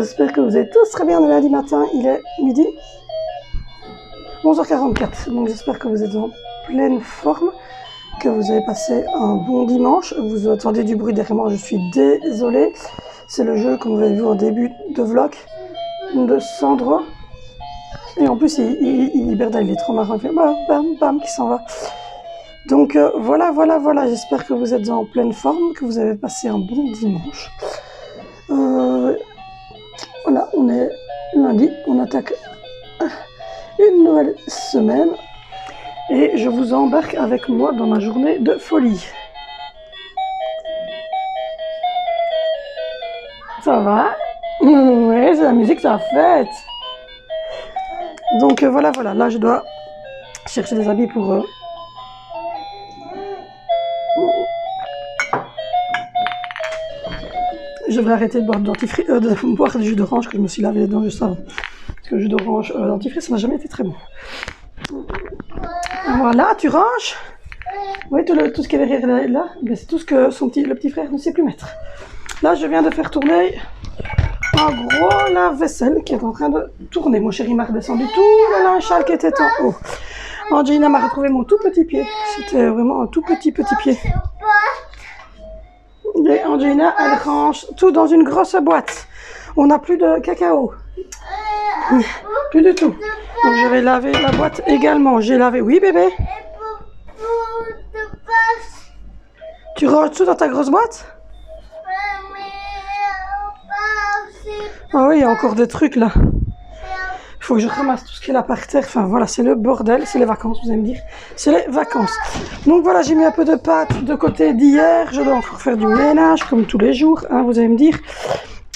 j'espère que vous êtes tous très bien le lundi matin, il est midi 11h44, donc j'espère que vous êtes en pleine forme, que vous avez passé un bon dimanche. Vous entendez du bruit derrière moi, je suis désolée, c'est le jeu comme vous avez vu au début de vlog de Sandro, et en plus il hiberne, il est trop marrant, il fait bam bam bam qui s'en va. Donc voilà, j'espère que vous êtes en pleine forme, que vous avez passé un bon dimanche. Voilà, on est lundi, on attaque une nouvelle semaine et je vous embarque avec moi dans ma journée de folie. Ça va? Oui, c'est la musique, ça fête. Donc voilà, là je dois chercher des habits pour... Je vais arrêter de boire de boire du jus d'orange que je me suis lavé les dents juste avant. Parce que le jus d'orange dentifrice, ça n'a jamais été très bon. Voilà, tu ranges? Oui, tout ce qui est derrière là, c'est tout ce que le petit frère ne sait plus mettre. Là, je viens de faire tourner un gros lave-vaisselle qui est en train de tourner. Mon chéri m'a redescendu tout le linge sale qui était en haut. Angelina m'a retrouvé mon tout petit pied. C'était vraiment un tout petit pied. Et Angelina, elle range tout dans une grosse boîte. On n'a plus de cacao. Plus du tout. Donc je vais laver la boîte également. J'ai lavé. Oui bébé? Tu ranges tout dans ta grosse boîte? Ah oui, il y a encore des trucs là. Il faut que je ramasse tout ce qui est là par terre. Enfin voilà, c'est le bordel, c'est les vacances, vous allez me dire. C'est les vacances. Donc voilà, j'ai mis un peu de pâte de côté d'hier. Je dois encore faire du ménage comme tous les jours, hein, vous allez me dire.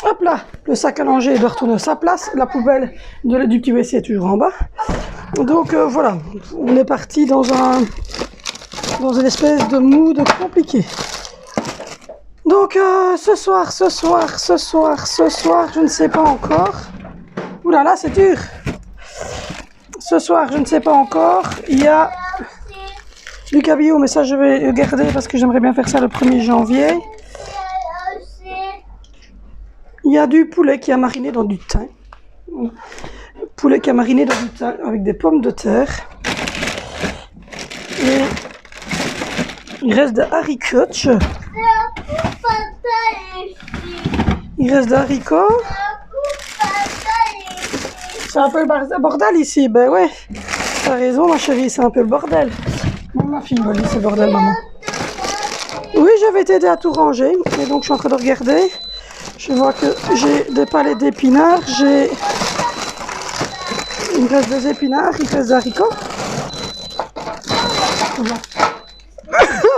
Hop là, le sac à langer doit retourner à sa place. La poubelle du petit WC est toujours en bas. Donc voilà, on est parti dans une espèce de mood compliqué. Donc ce soir, je ne sais pas encore. Ouh là là, c'est dur. Ce soir, je ne sais pas encore. Il y a du cabillaud, mais ça je vais le garder parce que j'aimerais bien faire ça le 1er janvier. Il y a du poulet qui a mariné dans du thym. Poulet qui a mariné dans du thym avec des pommes de terre. Et il reste des haricots. Il reste des haricots. C'est un peu le bordel ici, ben ouais. T'as raison ma chérie, c'est un peu le bordel. Bon, ma fille me dit c'est le bordel maman. Oui, je vais t'aider à tout ranger. Et donc je suis en train de regarder. Je vois que j'ai des palettes d'épinards. Il me reste des épinards, il me reste des haricots.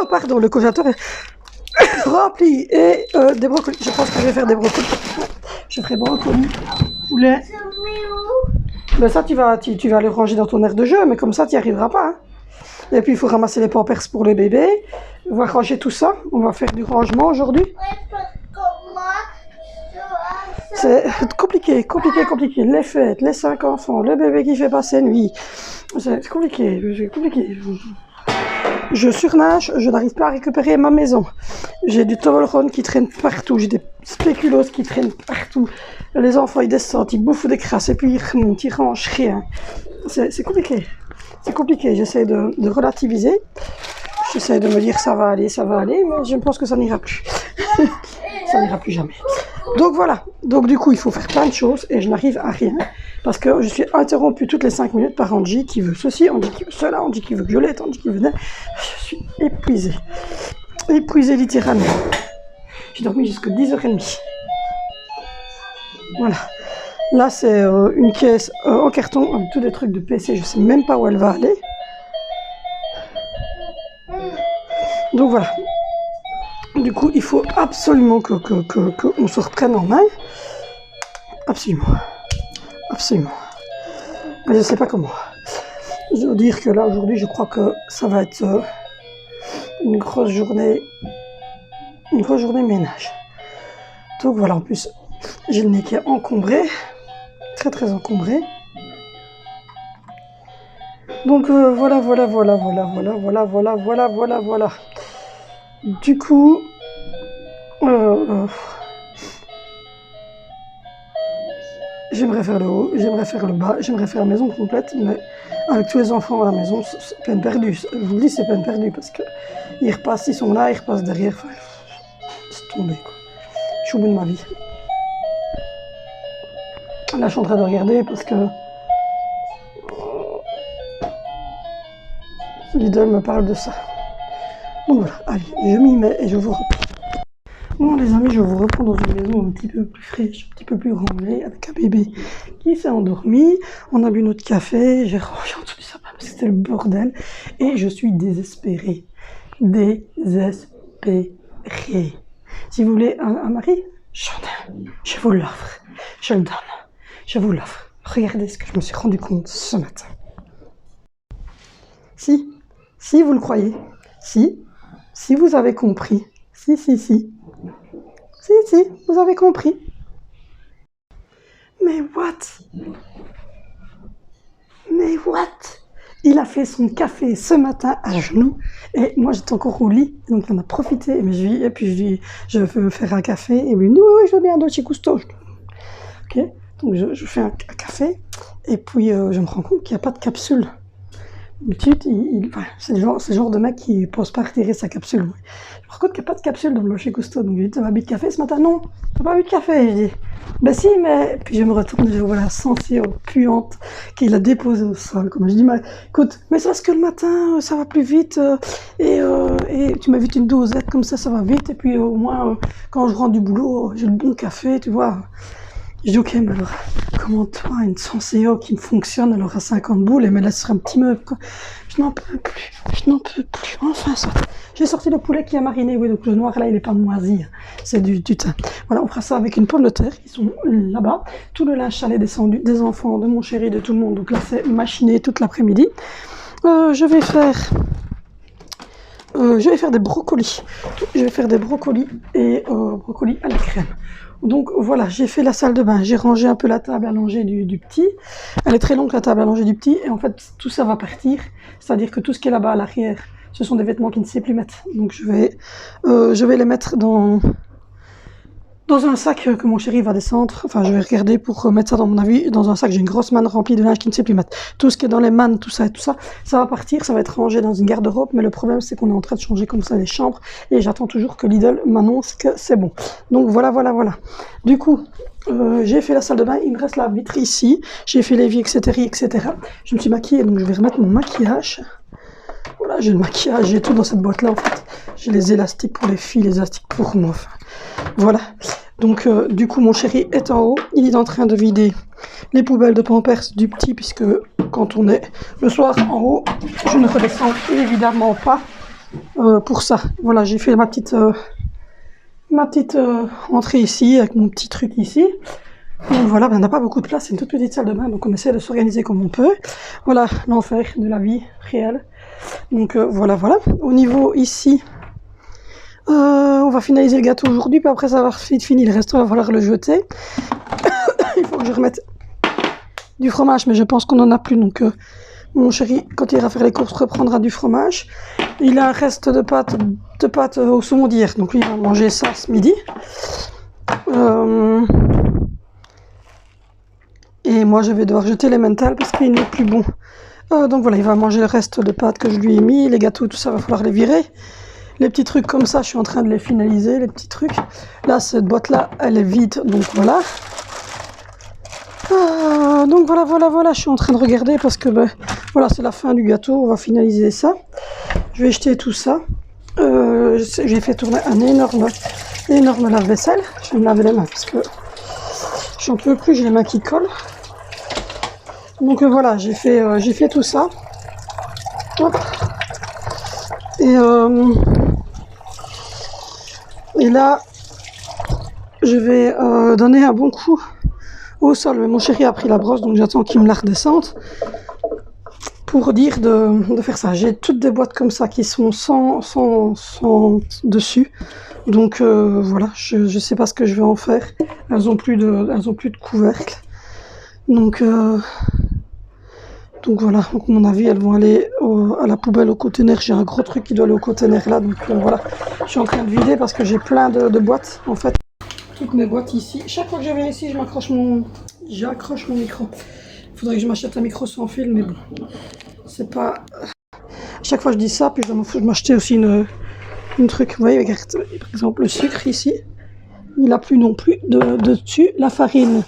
Oh pardon, le congélateur est rempli. Et des brocolis. Je pense que je vais faire des brocolis. Je ferai brocolis, poulet. Ben ça, tu vas le ranger dans ton aire de jeu, mais comme ça, tu n'y arriveras pas. Hein. Et puis, il faut ramasser les pampers pour le bébé. On va ranger tout ça. On va faire du rangement aujourd'hui. C'est compliqué. Les fêtes, les 5 enfants, le bébé qui fait passer nuit. C'est compliqué. Je surnage, je n'arrive pas à récupérer ma maison. J'ai du Toblerone qui traîne partout, j'ai des spéculoos qui traînent partout. Les enfants, ils descendent, ils bouffent des crasses et puis ils remontent, ils rangent rien. C'est compliqué. C'est compliqué. J'essaie de relativiser. J'essaie de me dire ça va aller, mais je pense que ça n'ira plus. Ça n'ira plus jamais. Donc voilà. Donc du coup, il faut faire plein de choses et je n'arrive à rien. Parce que je suis interrompue toutes les 5 minutes par Angie qui veut ceci, Angie qui veut cela, Angie qui veut violette, Angie qui veut... Je suis épuisée. Épuisée littéralement. J'ai dormi jusqu'à 10h30. Voilà. Là, c'est une caisse en carton avec tous des trucs de PC. Je ne sais même pas où elle va aller. Donc voilà. Du coup, il faut absolument qu'on se reprenne en main. Absolument. Mais je ne sais pas comment. Je veux dire que là, aujourd'hui, je crois que ça va être une grosse journée ménage. Donc voilà, en plus, j'ai le nez qui est encombré. Très encombré. Donc voilà. Du coup, j'aimerais faire le haut, j'aimerais faire le bas, j'aimerais faire la maison complète, mais avec tous les enfants à la maison, c'est peine perdue. Je vous le dis, c'est peine perdue parce que ils repassent, ils sont là, ils repassent derrière. Enfin, c'est tombé quoi. Je suis au bout de ma vie. Là, je suis en train de regarder parce que Lidl me parle de ça. Donc voilà, allez, je m'y mets et je vous reprends. Bon les amis, je vous reprends dans une maison un petit peu plus fraîche, un petit peu plus rangée, avec un bébé qui s'est endormi. On a bu notre café, j'ai rangé en dessous du sapin parce que c'était le bordel. Et je suis désespérée. Désespérée. Si vous voulez un mari, j'en ai un. Je vous l'offre. Je le donne. Je vous l'offre. Regardez ce que je me suis rendu compte ce matin. Si vous le croyez, si vous avez compris, si, vous avez compris. Mais what? Il a fait son café ce matin à genoux et moi j'étais encore au lit, donc on a profité. Et puis je dis, je veux me faire un café et lui dit oui, je veux bien un Dolce Gusto. Ok, donc je fais un café et puis je me rends compte qu'il n'y a pas de capsule. C'est le genre de mec qui ne pense pas retirer sa capsule. Ouais. Je me rends compte qu'il n'y a pas de capsule dans le Dolce Gusto. Donc je lui dis, t'as pas bu de café ce matin? Non, t'as pas bu de café. Je dis, ben si, mais... Puis je me retourne et je vois la Senseo puante qu'il a déposée au sol. Comme je dis, écoute, mais c'est parce que le matin, ça va plus vite. Et tu m'invites une dosette, comme ça va vite. Et puis au moins, quand je rentre du boulot, j'ai le bon café, tu vois. Je dis, ok, mais alors, comment toi, une Senseo qui me fonctionne, elle aura 50 boules et me laissera un petit meuble, quoi. Je n'en peux plus. Enfin, ça. J'ai sorti le poulet qui a mariné, oui, donc le noir, là, il est pas moisi. C'est du thym. Voilà, on fera ça avec une pomme de terre, qui sont là-bas. Tout le linge sale est descendu, des enfants, de mon chéri, de tout le monde. Donc là, c'est machiné toute l'après-midi. Je vais faire des brocolis. Je vais faire des brocolis et brocolis à la crème. Donc voilà, j'ai fait la salle de bain, j'ai rangé un peu la table à langer du petit. Elle est très longue la table à langer du petit et en fait tout ça va partir. C'est-à-dire que tout ce qui est là-bas à l'arrière, ce sont des vêtements qui ne sait plus mettre. Donc je vais les mettre dans un sac que mon chéri va descendre. Enfin je vais regarder pour mettre ça dans mon avis. Dans un sac, j'ai une grosse manne remplie de linge qui ne sait plus mettre. Tout ce qui est dans les mannes, tout ça, ça va partir, ça va être rangé dans une garde-robe. Mais le problème c'est qu'on est en train de changer comme ça les chambres. Et j'attends toujours que Lidl m'annonce que c'est bon. Donc voilà. Du coup, j'ai fait la salle de bain, il me reste la vitre ici. J'ai fait l'évier, etc. Je me suis maquillée, donc je vais remettre mon maquillage. Voilà, j'ai le maquillage, j'ai tout dans cette boîte-là en fait. J'ai les élastiques pour les filles, les élastiques pour moi. Enfin, voilà. Donc du coup, mon chéri est en haut. Il est en train de vider les poubelles de Pampers du petit, puisque quand on est le soir en haut, je ne redescends évidemment pas pour ça. Voilà, j'ai fait ma petite entrée ici, avec mon petit truc ici. Donc voilà, on n'a pas beaucoup de place, c'est une toute petite salle de bain, donc on essaie de s'organiser comme on peut. Voilà, l'enfer de la vie réelle. Donc voilà. Au niveau ici, on va finaliser le gâteau aujourd'hui, puis après ça va être fini, le reste, il va falloir le jeter. Il faut que je remette du fromage, mais je pense qu'on n'en a plus, donc mon chéri, quand il ira faire les courses, reprendra du fromage. Il a un reste de pâtes au saumon d'hier, donc lui il va manger ça ce midi. Et moi je vais devoir jeter les mentales parce qu'il n'est plus bon. Donc voilà, il va manger le reste de pâtes que je lui ai mis, les gâteaux, tout ça, va falloir les virer. Les petits trucs comme ça, je suis en train de les finaliser, les petits trucs. Là, cette boîte-là, elle est vide, donc voilà. Donc voilà, je suis en train de regarder parce que, voilà, c'est la fin du gâteau, on va finaliser ça. Je vais jeter tout ça. J'ai fait tourner un énorme lave-vaisselle. Je vais me laver les mains parce que j'en peux plus, j'ai les mains qui collent. Donc voilà, j'ai fait tout ça. Hop. Et là, je vais donner un bon coup au sol. Mais mon chéri a pris la brosse, donc j'attends qu'il me la redescende pour dire de faire ça. J'ai toutes des boîtes comme ça qui sont sans dessus. Donc voilà, je sais pas ce que je vais en faire. Elles ont plus de couvercle. Donc voilà, donc à mon avis elles vont aller à la poubelle au conteneur. J'ai un gros truc qui doit aller au conteneur là, donc voilà. Je suis en train de vider parce que j'ai plein de boîtes en fait. Toutes mes boîtes ici. Chaque fois que je viens ici, je m'accroche J'accroche mon micro. Il faudrait que je m'achète un micro sans fil, mais bon, c'est pas... À chaque fois je dis ça, puis je dois m'acheter aussi une truc. Vous voyez, regarde, par exemple le sucre ici, il a plus non plus de dessus. La farine,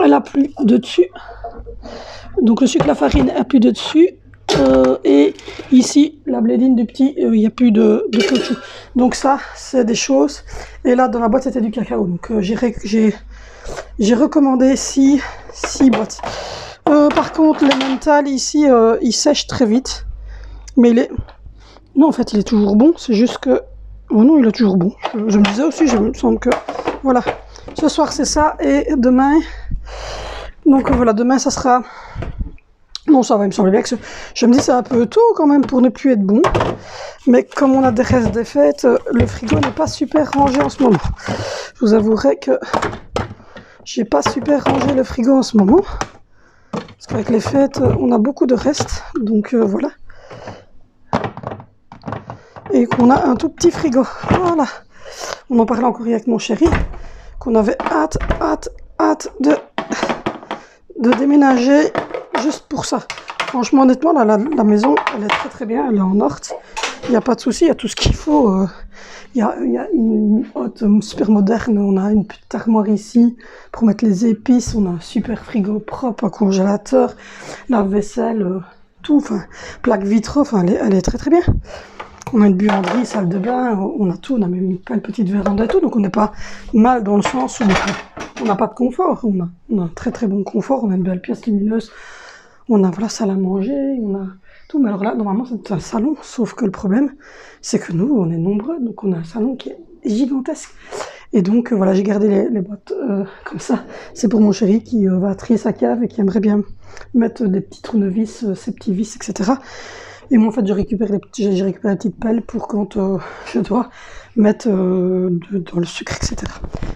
elle a plus de dessus. Donc le sucre, la farine a plus de dessus. Et ici, la blédine du petit, il n'y a plus de caoutchouc. Donc ça, c'est des choses. Et là, dans la boîte, c'était du cacao. Donc j'ai recommandé 6 boîtes. Par contre, le mental ici, il sèche très vite. Mais il est... Non, en fait, il est toujours bon. C'est juste que... Oh non, il est toujours bon. Je me disais aussi, je me semble que... Voilà. Ce soir, c'est ça. Et demain... Donc voilà, demain, ça sera... Non, ça va, il me semble bien que... Je me dis, c'est un peu tôt quand même pour ne plus être bon. Mais comme on a des restes des fêtes, le frigo n'est pas super rangé en ce moment. Je vous avouerai que... J'ai pas super rangé le frigo en ce moment. Parce qu'avec les fêtes, on a beaucoup de restes. Donc voilà. Et qu'on a un tout petit frigo. Voilà. On en parlait encore hier avec mon chéri. Qu'on avait hâte de déménager juste pour ça. Franchement, honnêtement, là, la maison, elle est très très bien. Elle est en Orte. Il n'y a pas de souci. Il y a tout ce qu'il faut. Il y a une hotte super moderne. On a une petite armoire ici pour mettre les épices. On a un super frigo propre, un congélateur, lave-vaisselle, tout. Enfin, plaque vitraux. Enfin, elle est très très bien. On a une buanderie, salle de bain, on a tout, on a même une petite véranda et tout, donc on n'est pas mal dans le sens où on n'a pas de confort, on a un très très bon confort, on a une belle pièce lumineuse, on a voilà, salle à manger, on a tout, mais alors là, normalement c'est un salon, sauf que le problème, c'est que nous, on est nombreux, donc on a un salon qui est gigantesque. Et donc voilà, j'ai gardé les boîtes comme ça, c'est pour mon chéri qui va trier sa cave et qui aimerait bien mettre des petits tournevis, ses petits vis, etc. Et moi, en fait, j'ai récupéré les petites pelles pour quand je dois mettre dans le sucre, etc.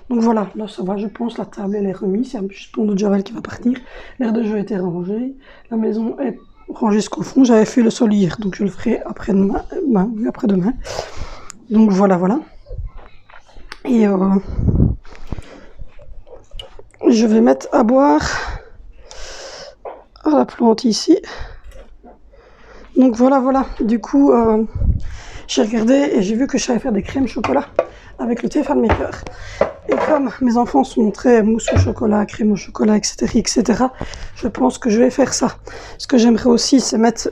Donc voilà, là ça va, je pense, la table elle est remise, c'est juste mon eau de Javel qui va partir. L'air de jeu a été rangé, la maison est rangée jusqu'au fond. J'avais fait le sol hier, donc je le ferai après-demain. Donc voilà. Et je vais mettre à boire à la plante ici. Donc voilà, du coup, j'ai regardé et j'ai vu que je savais faire des crèmes chocolat avec le Tefal Maker. Et comme mes enfants sont très mousse au chocolat, crème au chocolat, etc., je pense que je vais faire ça. Ce que j'aimerais aussi, c'est mettre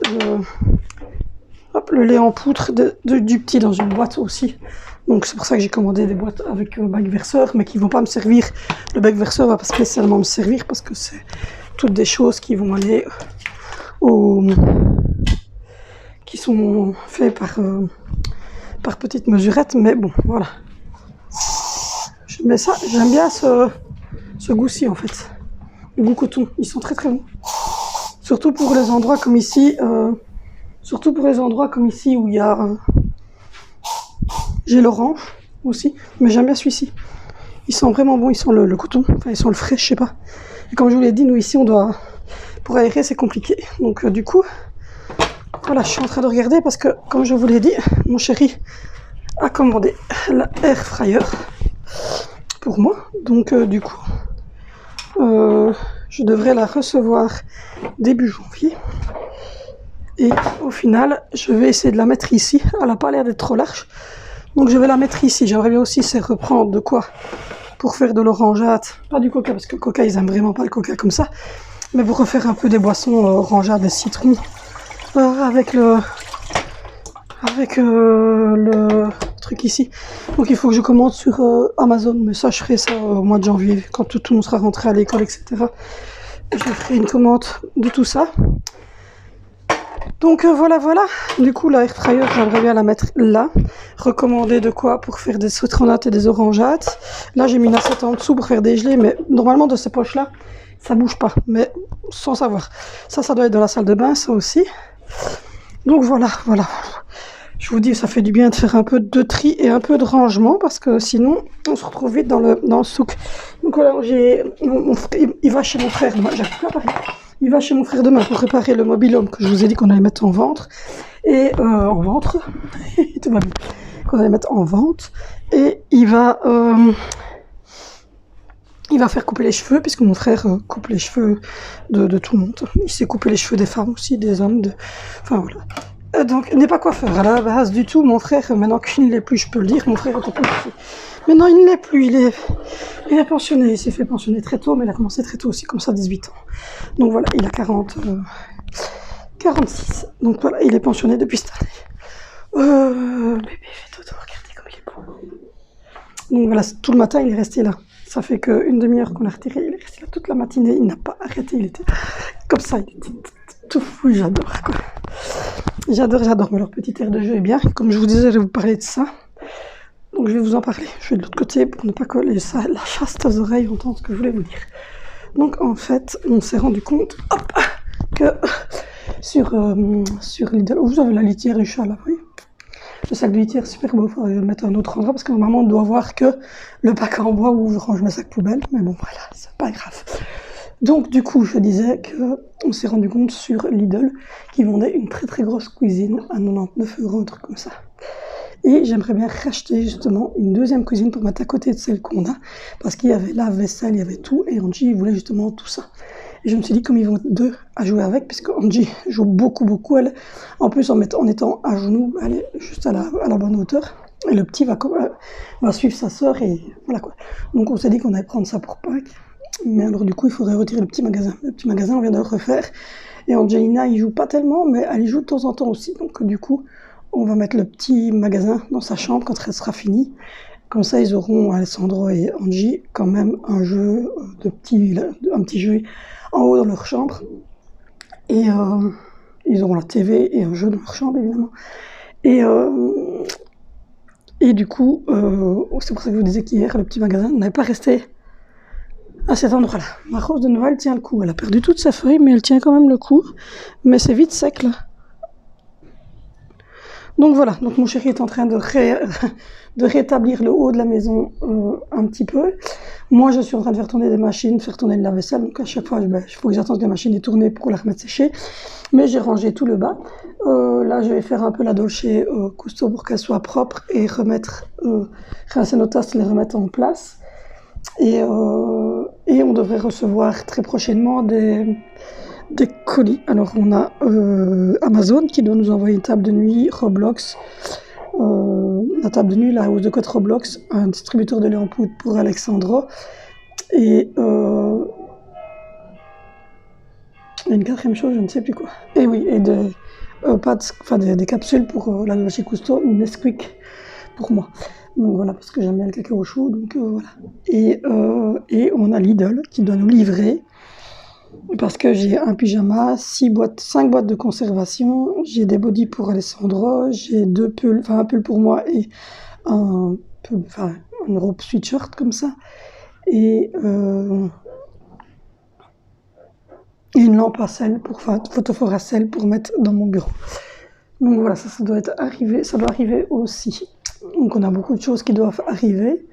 le lait en poudre du petit dans une boîte aussi. Donc c'est pour ça que j'ai commandé des boîtes avec bac verseur, mais qui ne vont pas me servir. Le bac verseur va pas spécialement me servir parce que c'est toutes des choses qui vont aller qui sont faits par petites mesurettes, mais bon, voilà. Mais ça, j'aime bien ce goût-ci, en fait. Le goût coton, ils sont très très bons. Surtout pour les endroits comme ici, où il y a... j'ai l'orange aussi, mais j'aime bien celui-ci. Ils sont vraiment bons, ils sont le coton, enfin ils sont le frais, je sais pas. Et comme je vous l'ai dit, nous ici, pour aérer, c'est compliqué. Donc du coup... Voilà, je suis en train de regarder parce que, comme je vous l'ai dit, mon chéri a commandé la air fryer pour moi. Donc, du coup, je devrais la recevoir début janvier. Et au final, je vais essayer de la mettre ici. Elle n'a pas l'air d'être trop large. Donc, je vais la mettre ici. J'aimerais bien aussi reprendre de quoi pour faire de l'orangeade. Pas du coca, parce que le coca, ils aiment vraiment pas le coca comme ça. Mais pour refaire un peu des boissons orangeades et citron. Avec le truc ici. Donc il faut que je commande sur Amazon, mais ça je ferai ça au mois de janvier, quand tout le monde sera rentré à l'école, etc. Je ferai une commande de tout ça. Donc voilà. Du coup la air fryer, j'aimerais bien la mettre là. Recommander de quoi pour faire des citronnades et des orangeades. Là j'ai mis une assiette en dessous pour faire des gelées, mais normalement de ces poches là, ça bouge pas, mais sans savoir. Ça doit être dans la salle de bain, ça aussi. Donc voilà. Je vous dis, ça fait du bien de faire un peu de tri et un peu de rangement parce que sinon, on se retrouve vite dans le souk. Donc voilà, il va chez mon frère demain. Il va chez mon frère demain pour réparer le mobil-home que je vous ai dit qu'on allait mettre en vente. Et en vente, tout va bien. Qu'on allait mettre en vente. Et il va Il va faire couper les cheveux, puisque mon frère coupe les cheveux de tout le monde. Il sait couper les cheveux des femmes aussi, des hommes, enfin voilà. Donc, il n'est pas coiffeur à la base du tout. Mon frère, maintenant qu'il ne l'est plus, je peux le dire, mon frère était plus ici. Maintenant, il ne l'est plus, il est pensionné. Il s'est fait pensionner très tôt, mais il a commencé très tôt aussi, comme ça, 18 ans. Donc voilà, il a 46. Donc voilà, il est pensionné depuis cette année. Bébé, fais dodo, regardez comme il est beau. Donc voilà, tout le matin, il est resté là. Ça fait qu'une demi-heure qu'on l'a retiré. Il est resté là toute la matinée. Il n'a pas arrêté. Il était comme ça. Il était tout fou. J'adore, quoi. J'adore. Mais leur petit air de jeu est bien. Comme je vous disais, je vais vous parler de ça. Donc je vais vous en parler. Je vais de l'autre côté pour ne pas coller ça. La chaste aux oreilles, entendre ce que je voulais vous dire. Donc en fait, on s'est rendu compte que sur Lidl, vous avez la litière du chat là, oui. Le sac de litière, super beau, il faudrait le mettre à un autre endroit parce que normalement on doit voir que le bac en bois où je range mes sacs poubelles, mais bon voilà, c'est pas grave. Donc du coup, je disais qu'on s'est rendu compte sur Lidl qu'ils vendaient une très très grosse cuisine à 99 €, un truc comme ça. Et j'aimerais bien racheter justement une deuxième cuisine pour mettre à côté de celle qu'on a, parce qu'il y avait la vaisselle, il y avait tout, et Angie voulait justement tout ça. Et je me suis dit, comme ils vont être deux à jouer avec, puisque Angie joue beaucoup, elle, en plus en étant à genoux, elle est juste à la bonne hauteur, et le petit va suivre sa sœur, et voilà quoi. Donc on s'est dit qu'on allait prendre ça pour Pâques, mais alors du coup il faudrait retirer le petit magasin. Le petit magasin, on vient de le refaire, et Angelina, il joue pas tellement, mais elle y joue de temps en temps aussi, donc du coup, on va mettre le petit magasin dans sa chambre quand elle sera finie. Comme ça, ils auront, Alessandro et Angie, quand même un jeu un petit jeu en haut dans leur chambre. Et ils auront la TV et un jeu dans leur chambre, évidemment. Et du coup, c'est pour ça que je vous disais qu'hier, le petit magasin n'avait pas resté à cet endroit-là. Ma rose de Noël tient le coup. Elle a perdu toutes ses feuilles, mais elle tient quand même le coup. Mais c'est vite sec, là. Donc voilà, donc mon chéri est en train de rétablir le haut de la maison un petit peu. Moi, je suis en train de faire tourner des machines, faire tourner de la vaisselle. Donc à chaque fois, il faut que j'attende que la machine ait tourné pour la remettre sécher. Mais j'ai rangé tout le bas. Là, je vais faire un peu la Dolce Gusto pour qu'elle soit propre et rincer nos tasses, les remettre en place. Et on devrait recevoir très prochainement des colis. Alors on a Amazon qui doit nous envoyer une table de nuit, Roblox, la table de nuit, la hausse de cote Roblox, un distributeur de lait en poudre pour Alexandro, et une quatrième chose, je ne sais plus quoi. Et oui, et des capsules pour la Dolce Gusto, une Nesquik pour moi. Donc voilà, parce que j'aime bien le cacao chaud, donc voilà. Et on a Lidl qui doit nous livrer. Parce que j'ai un pyjama, 5 boîtes de conservation, j'ai des bodys pour Alessandro, j'ai 2 pulls, un pull pour moi et une robe sweatshirt comme ça, et une lampe à sel photophore à sel pour mettre dans mon bureau. Donc voilà, ça doit arriver aussi. Donc on a beaucoup de choses qui doivent arriver.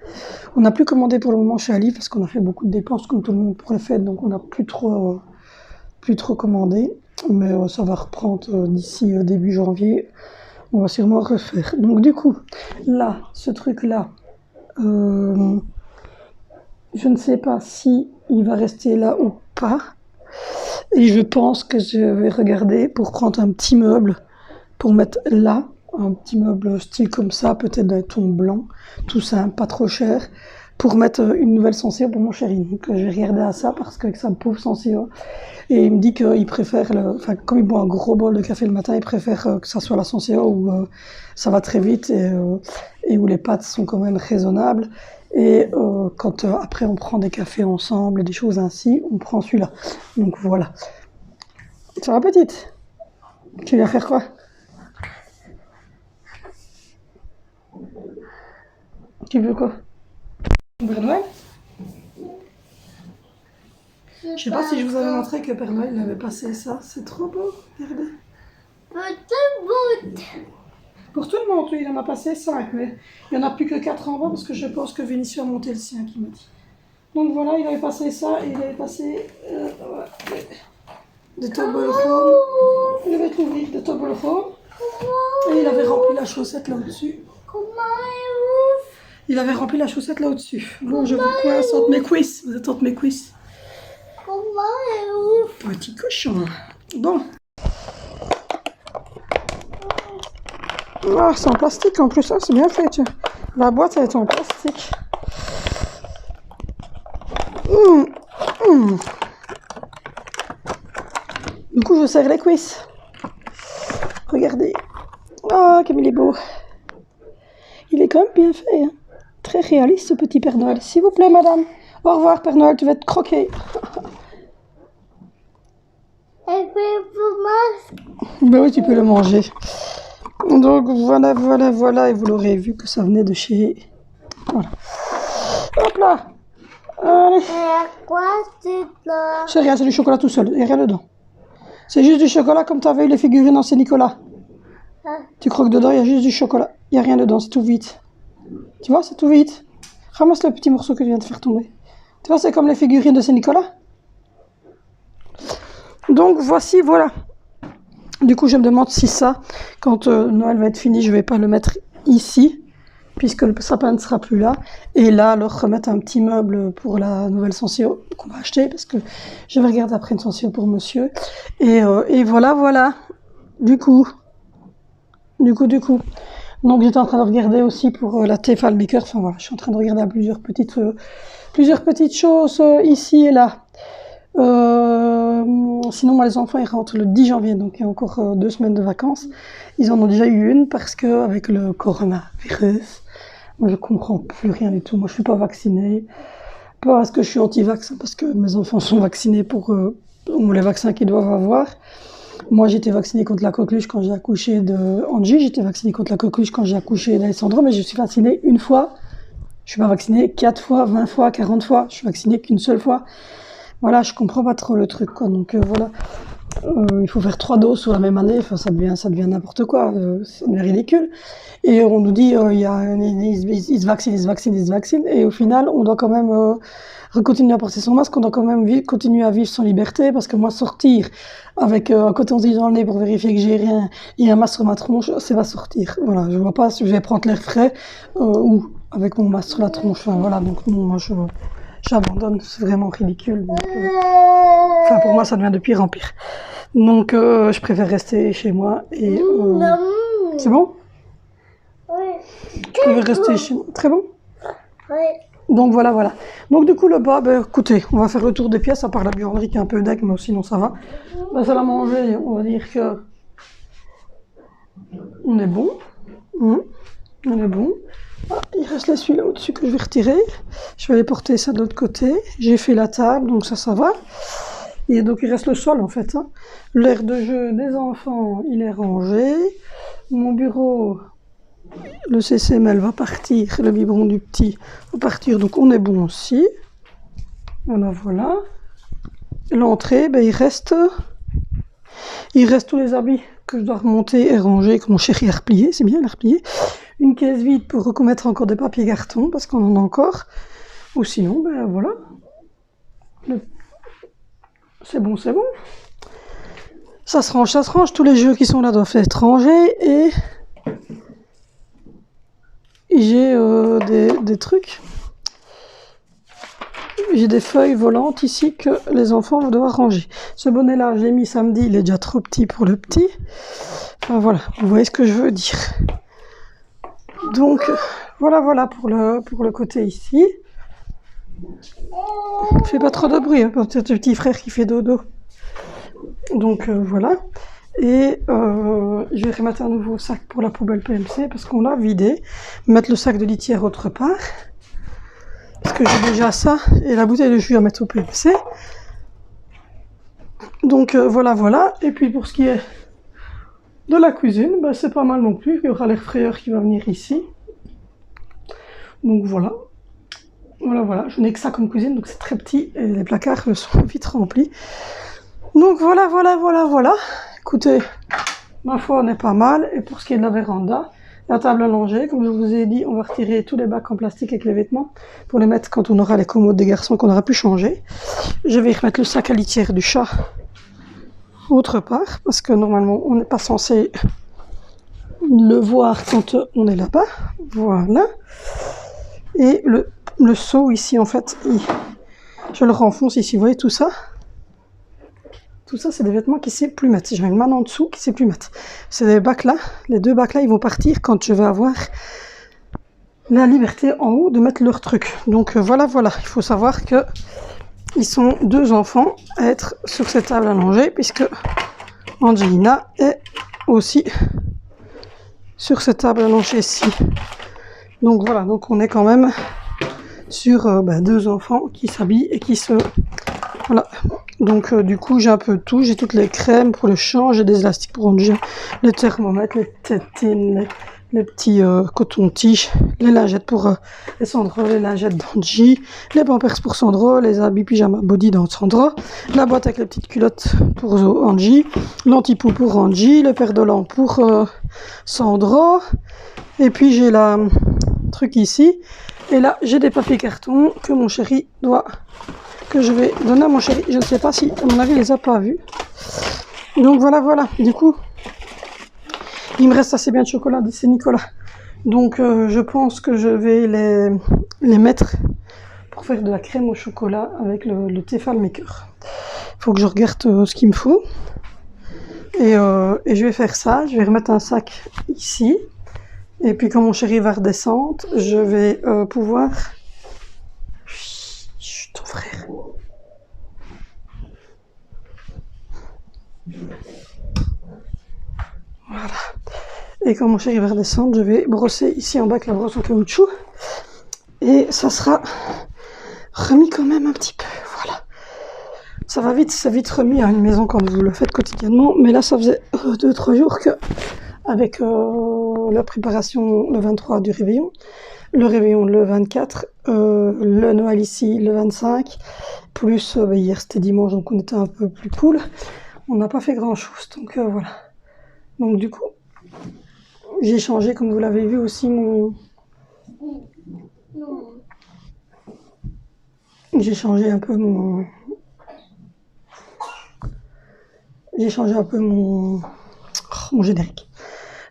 On n'a plus commandé pour le moment chez Ali parce qu'on a fait beaucoup de dépenses comme tout le monde pour les fêtes, donc on n'a plus trop commandé. Mais ça va reprendre d'ici début janvier. On va sûrement refaire. Donc du coup, là, ce truc-là, je ne sais pas si il va rester là ou pas. Et je pense que je vais regarder pour prendre un petit meuble pour mettre là, un petit meuble style comme ça, peut-être d'un ton blanc, tout simple, pas trop cher, pour mettre une nouvelle Senseo pour mon chéri. Donc je vais regarder à ça parce qu'avec sa pauvre Senseo, et il me dit qu'il préfère, comme il boit un gros bol de café le matin, il préfère que ça soit la Senseo où ça va très vite et où les pâtes sont quand même raisonnables. Et quand après on prend des cafés ensemble et des choses ainsi, on prend celui-là. Donc voilà. Ça va petite? Tu viens faire quoi? Tu veux quoi? Père Noël? Je sais pas si je vous avais montré que Père Noël avait passé ça. C'est trop beau. Regardez. Pour tout le monde. Pour tout le monde, oui, il en a passé 5, mais il n'y en a plus que 4 en bas parce que je pense que Vinicius a monté le sien, qui m'a dit. Donc voilà, il avait passé ça et il avait passé des Toblerone. Il avait trouvé des Toblerone et il avait rempli la chaussette là-dessus. Comment est-vous? Il avait rempli la chaussette là au-dessus. Bon, je vous coince entre mes cuisses. Vous êtes entre mes cuisses. Comment est où? Petit cochon. Bon. Ah, c'est en plastique en plus, hein, c'est bien fait. Tiens. La boîte, elle est en plastique. Du coup, je serre les cuisses. Regardez. Ah, comme il est beau. Il est quand même bien fait. Hein. Très réaliste, ce petit Père Noël. S'il vous plaît, madame. Au revoir, Père Noël, tu vas être croqué. Et puis pour moi, Ben oui, tu peux le manger. Donc, voilà. Et vous l'aurez vu que ça venait de chez... Voilà. Hop là. Allez. c'est quoi c'est là? C'est rien, c'est du chocolat tout seul. Il n'y a rien dedans. C'est juste du chocolat comme tu avais eu les figurines en Saint-Nicolas. Ah. Tu croques dedans, il y a juste du chocolat. Il n'y a rien dedans, c'est tout vide. Tu vois, c'est tout vide. Ramasse le petit morceau que tu viens de faire tomber. Tu vois, c'est comme les figurines de Saint-Nicolas. Donc, voici, voilà. Du coup, je me demande si ça, quand Noël va être fini, je ne vais pas le mettre ici, puisque le sapin ne sera plus là. Et là, alors, remettre un petit meuble pour la nouvelle Sensio qu'on va acheter, parce que je vais regarder après une Sensio pour monsieur. Et voilà. Du coup. Donc, j'étais en train de regarder aussi pour la Tefal Maker. Enfin, voilà, je suis en train de regarder à plusieurs petites choses ici et là. Sinon, moi, les enfants, ils rentrent le 10 janvier, donc il y a encore 2 semaines de vacances. Ils en ont déjà eu une parce que avec le coronavirus, moi, je comprends plus rien du tout. Moi, je suis pas vaccinée. Pas parce que je suis anti-vax, parce que mes enfants sont vaccinés pour les vaccins qu'ils doivent avoir. Moi, j'étais vaccinée contre la coqueluche quand j'ai accouché de Angie. J'étais vaccinée contre la coqueluche quand j'ai accouché d'Alessandro, mais je suis vaccinée une fois. Je suis pas vaccinée 4 fois, 20 fois, 40 fois. Je suis vaccinée qu'une seule fois. Voilà, je comprends pas trop le truc, quoi. Donc voilà, il faut faire 3 doses sur la même année. Enfin, ça devient n'importe quoi. C'est ridicule. Et on nous dit, ils se vaccinent. Et au final, on doit quand même continuer à porter son masque. On doit quand même continuer à vivre sans liberté. Parce que moi, sortir avec un coton-tige dans le nez pour vérifier que j'ai rien et un masque sur ma tronche, c'est pas sortir. Voilà, je vois pas si je vais prendre l'air frais ou avec mon masque sur la tronche. Enfin, voilà, donc non, moi, j'abandonne, c'est vraiment ridicule. Donc, enfin, pour moi, ça devient de pire en pire. Donc, je préfère rester chez moi et... c'est bon? Oui. Je préfère rester chez moi. Très bon? Oui. Donc, voilà. Donc, du coup, le bas, ben, écoutez, on va faire le tour des pièces, à part la buanderie qui est un peu deck, mais sinon, ça va. Ben, ça l'a mangé, on va dire que... On est bon. On est bon. Ah, il reste les celui-là au-dessus que je vais retirer. Je vais aller porter ça de l'autre côté. J'ai fait la table, donc ça va. Et donc il reste le sol en fait. Hein. L'aire de jeu des enfants, il est rangé. Mon bureau, le CCML va partir. Le biberon du petit va partir. Donc on est bon aussi. Voilà. L'entrée, ben, il reste tous les habits que je dois remonter et ranger, que mon chéri a replié. C'est bien, il a replié. Une caisse vide pour remettre encore des papiers cartons, parce qu'on en a encore. Ou sinon, ben voilà. C'est bon. Ça se range. Tous les jeux qui sont là doivent être rangés. Et j'ai des trucs. J'ai des feuilles volantes ici que les enfants vont devoir ranger. Ce bonnet-là, je l'ai mis samedi, il est déjà trop petit pour le petit. Enfin voilà, vous voyez ce que je veux dire. Donc, voilà pour le côté ici. Fais pas trop de bruit, hein, parce que c'est le petit frère qui fait dodo. Donc, voilà. Et je vais remettre un nouveau sac pour la poubelle PMC, parce qu'on l'a vidé. Mettre le sac de litière autre part. Parce que j'ai déjà ça, et la bouteille de jus à mettre au PMC. Donc, voilà. Et puis, pour ce qui est de la cuisine, ben, c'est pas mal non plus. Il y aura l'air frayeur qui va venir ici. Donc voilà. Je n'ai que ça comme cuisine, donc c'est très petit et les placards sont vite remplis. Donc voilà. Écoutez, ma foi, on est pas mal. Et pour ce qui est de la véranda, la table à langer, comme je vous ai dit, on va retirer tous les bacs en plastique avec les vêtements pour les mettre quand on aura les commodes des garçons qu'on aura pu changer. Je vais y remettre le sac à litière du chat autre part, parce que normalement on n'est pas censé le voir quand on est là-bas. Voilà. Et le seau ici, en fait, je le renfonce ici. Vous voyez tout ça? Tout ça, c'est des vêtements qui ne sait plus mettre. Si je mets une main en dessous, qui ne sait plus mettre. C'est des bacs là. Les deux bacs là, ils vont partir quand je vais avoir la liberté en haut de mettre leur truc. Donc voilà. Il faut savoir que ils sont 2 enfants à être sur cette table allongée, puisque Angelina est aussi sur cette table allongée-ci. Donc voilà, donc on est quand même sur 2 enfants qui s'habillent et qui se... Voilà. Donc du coup, j'ai un peu de tout. J'ai toutes les crèmes pour le champ, j'ai des élastiques pour ranger, les thermomètres, les tétines, les petits cotons-tiges, les lingettes pour les Sandro, les lingettes d'Angie, les pampers pour Sandro, les habits pyjama body dans Sandro, la boîte avec les petites culottes pour Angie, l'antipoux pour Angie, le perdolant pour Sandro, et puis j'ai la truc ici, et là j'ai des papiers cartons que mon chéri doit... que je vais donner à mon chéri. Je ne sais pas si, à mon avis, il les a pas vus. Donc voilà. Du coup, il me reste assez bien de chocolat de Saint-Nicolas. Donc je pense que je vais les mettre pour faire de la crème au chocolat avec le Tefal Maker. Il faut que je regarde ce qu'il me faut. Et je vais faire ça. Je vais remettre un sac ici. Et puis quand mon chéri va redescendre, je vais pouvoir... Chut, ton frère. Voilà. Et quand mon chéri va redescendre, je vais brosser ici en bas avec la brosse en caoutchouc. Et ça sera remis quand même un petit peu. Voilà. Ça va vite, c'est vite remis à une maison quand vous le faites quotidiennement. Mais là, ça faisait 2-3 jours que, avec la préparation le 23 du réveillon, le réveillon le 24, le Noël ici le 25, plus hier c'était dimanche, donc on était un peu plus cool. On n'a pas fait grand chose, donc voilà. Donc du coup, j'ai changé, comme vous l'avez vu aussi, j'ai changé un peu mon générique.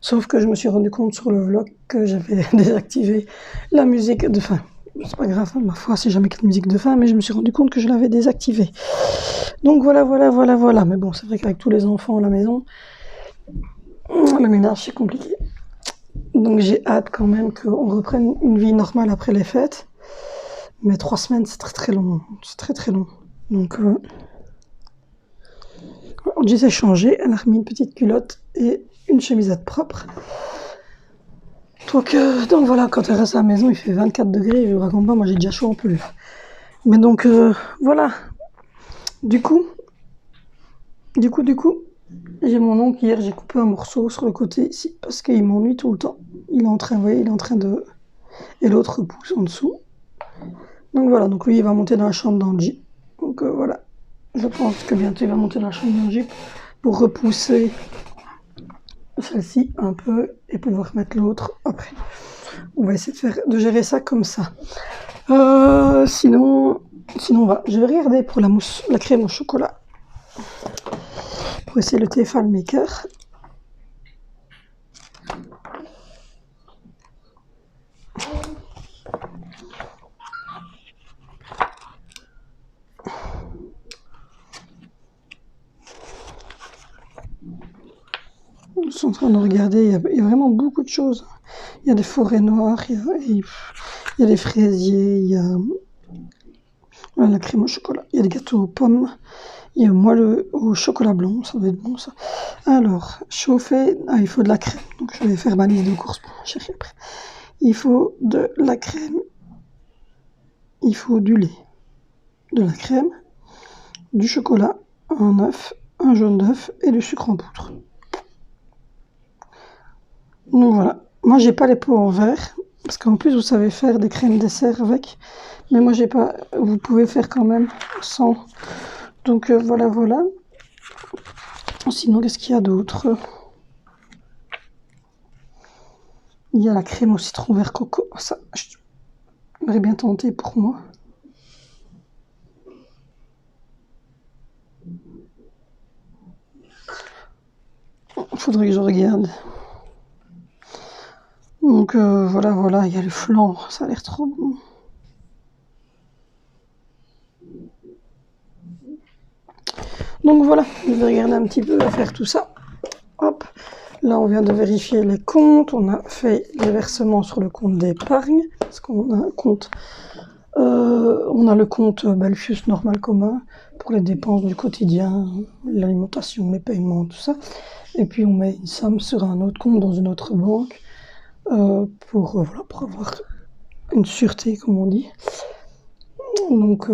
Sauf que je me suis rendu compte sur le vlog que j'avais désactivé la musique de fin. C'est pas grave, ma foi, c'est jamais qu'une musique de fin, mais je me suis rendu compte que je l'avais désactivée. Donc voilà. Mais bon, c'est vrai qu'avec tous les enfants à la maison, le ménage c'est compliqué. Donc j'ai hâte quand même qu'on reprenne une vie normale après les fêtes. Mais 3 semaines, c'est très long. C'est très long. Donc Angie s'est changée, elle a remis une petite culotte et une chemisette propre. Donc voilà, quand elle reste à la maison, il fait 24 degrés, je vous raconte pas, moi j'ai déjà chaud en pull. Mais donc voilà. Du coup, j'ai mon oncle hier, j'ai coupé un morceau sur le côté ici, parce qu'il m'ennuie tout le temps. Il est en train de... Et l'autre pousse en dessous. Donc voilà, donc lui il va monter dans la chambre d'Angie. Donc voilà, je pense que bientôt il va monter dans la chambre d'Angie pour repousser celle-ci un peu et pouvoir mettre l'autre après. On va essayer de gérer ça comme ça. Sinon voilà, je vais regarder pour la mousse, la crème au chocolat. Pour essayer le Tefal Maker. Je suis en train de regarder, il y a vraiment beaucoup de choses. Il y a des forêts noires, il y a des fraisiers, il y a la crème au chocolat, il y a des gâteaux aux pommes, il y a moelle au chocolat blanc, ça va être bon ça. Alors, chauffer, il faut de la crème, donc je vais faire ma liste de courses pour mon chéri après. Il faut de la crème, il faut du lait, de la crème, du chocolat, un œuf, un jaune d'œuf et du sucre en poudre. Donc voilà, moi j'ai pas les pots en verre, parce qu'en plus vous savez faire des crèmes dessert avec, mais moi j'ai pas, vous pouvez faire quand même sans. Donc voilà. Sinon qu'est-ce qu'il y a d'autre? Il y a la crème au citron vert coco, ça j'aimerais bien tenter pour moi. Faudrait que je regarde. Donc voilà, voilà, il y a le flan, ça a l'air trop bon. Donc voilà, je vais regarder un petit peu à faire tout ça. Hop, là on vient de vérifier les comptes, on a fait les versements sur le compte d'épargne, parce qu'on a un compte, on a le compte Belfius normal commun pour les dépenses du quotidien, l'alimentation, les paiements, tout ça. Et puis on met une somme sur un autre compte dans une autre banque pour avoir une sûreté, comme on dit. Donc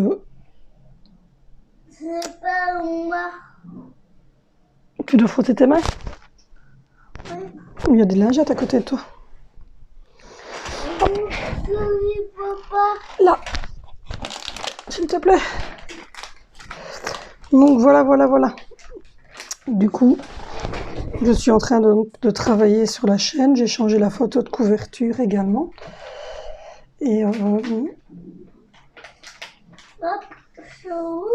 C'est pas moi. tu dois frotter tes mains. Oui. Il y a des lingettes à côté de toi. Oui, papa. Là, s'il te plaît. Donc voilà, voilà, voilà. Du coup, je suis en train de travailler sur la chaîne. J'ai changé la photo de couverture également. Et Hop, c'est où?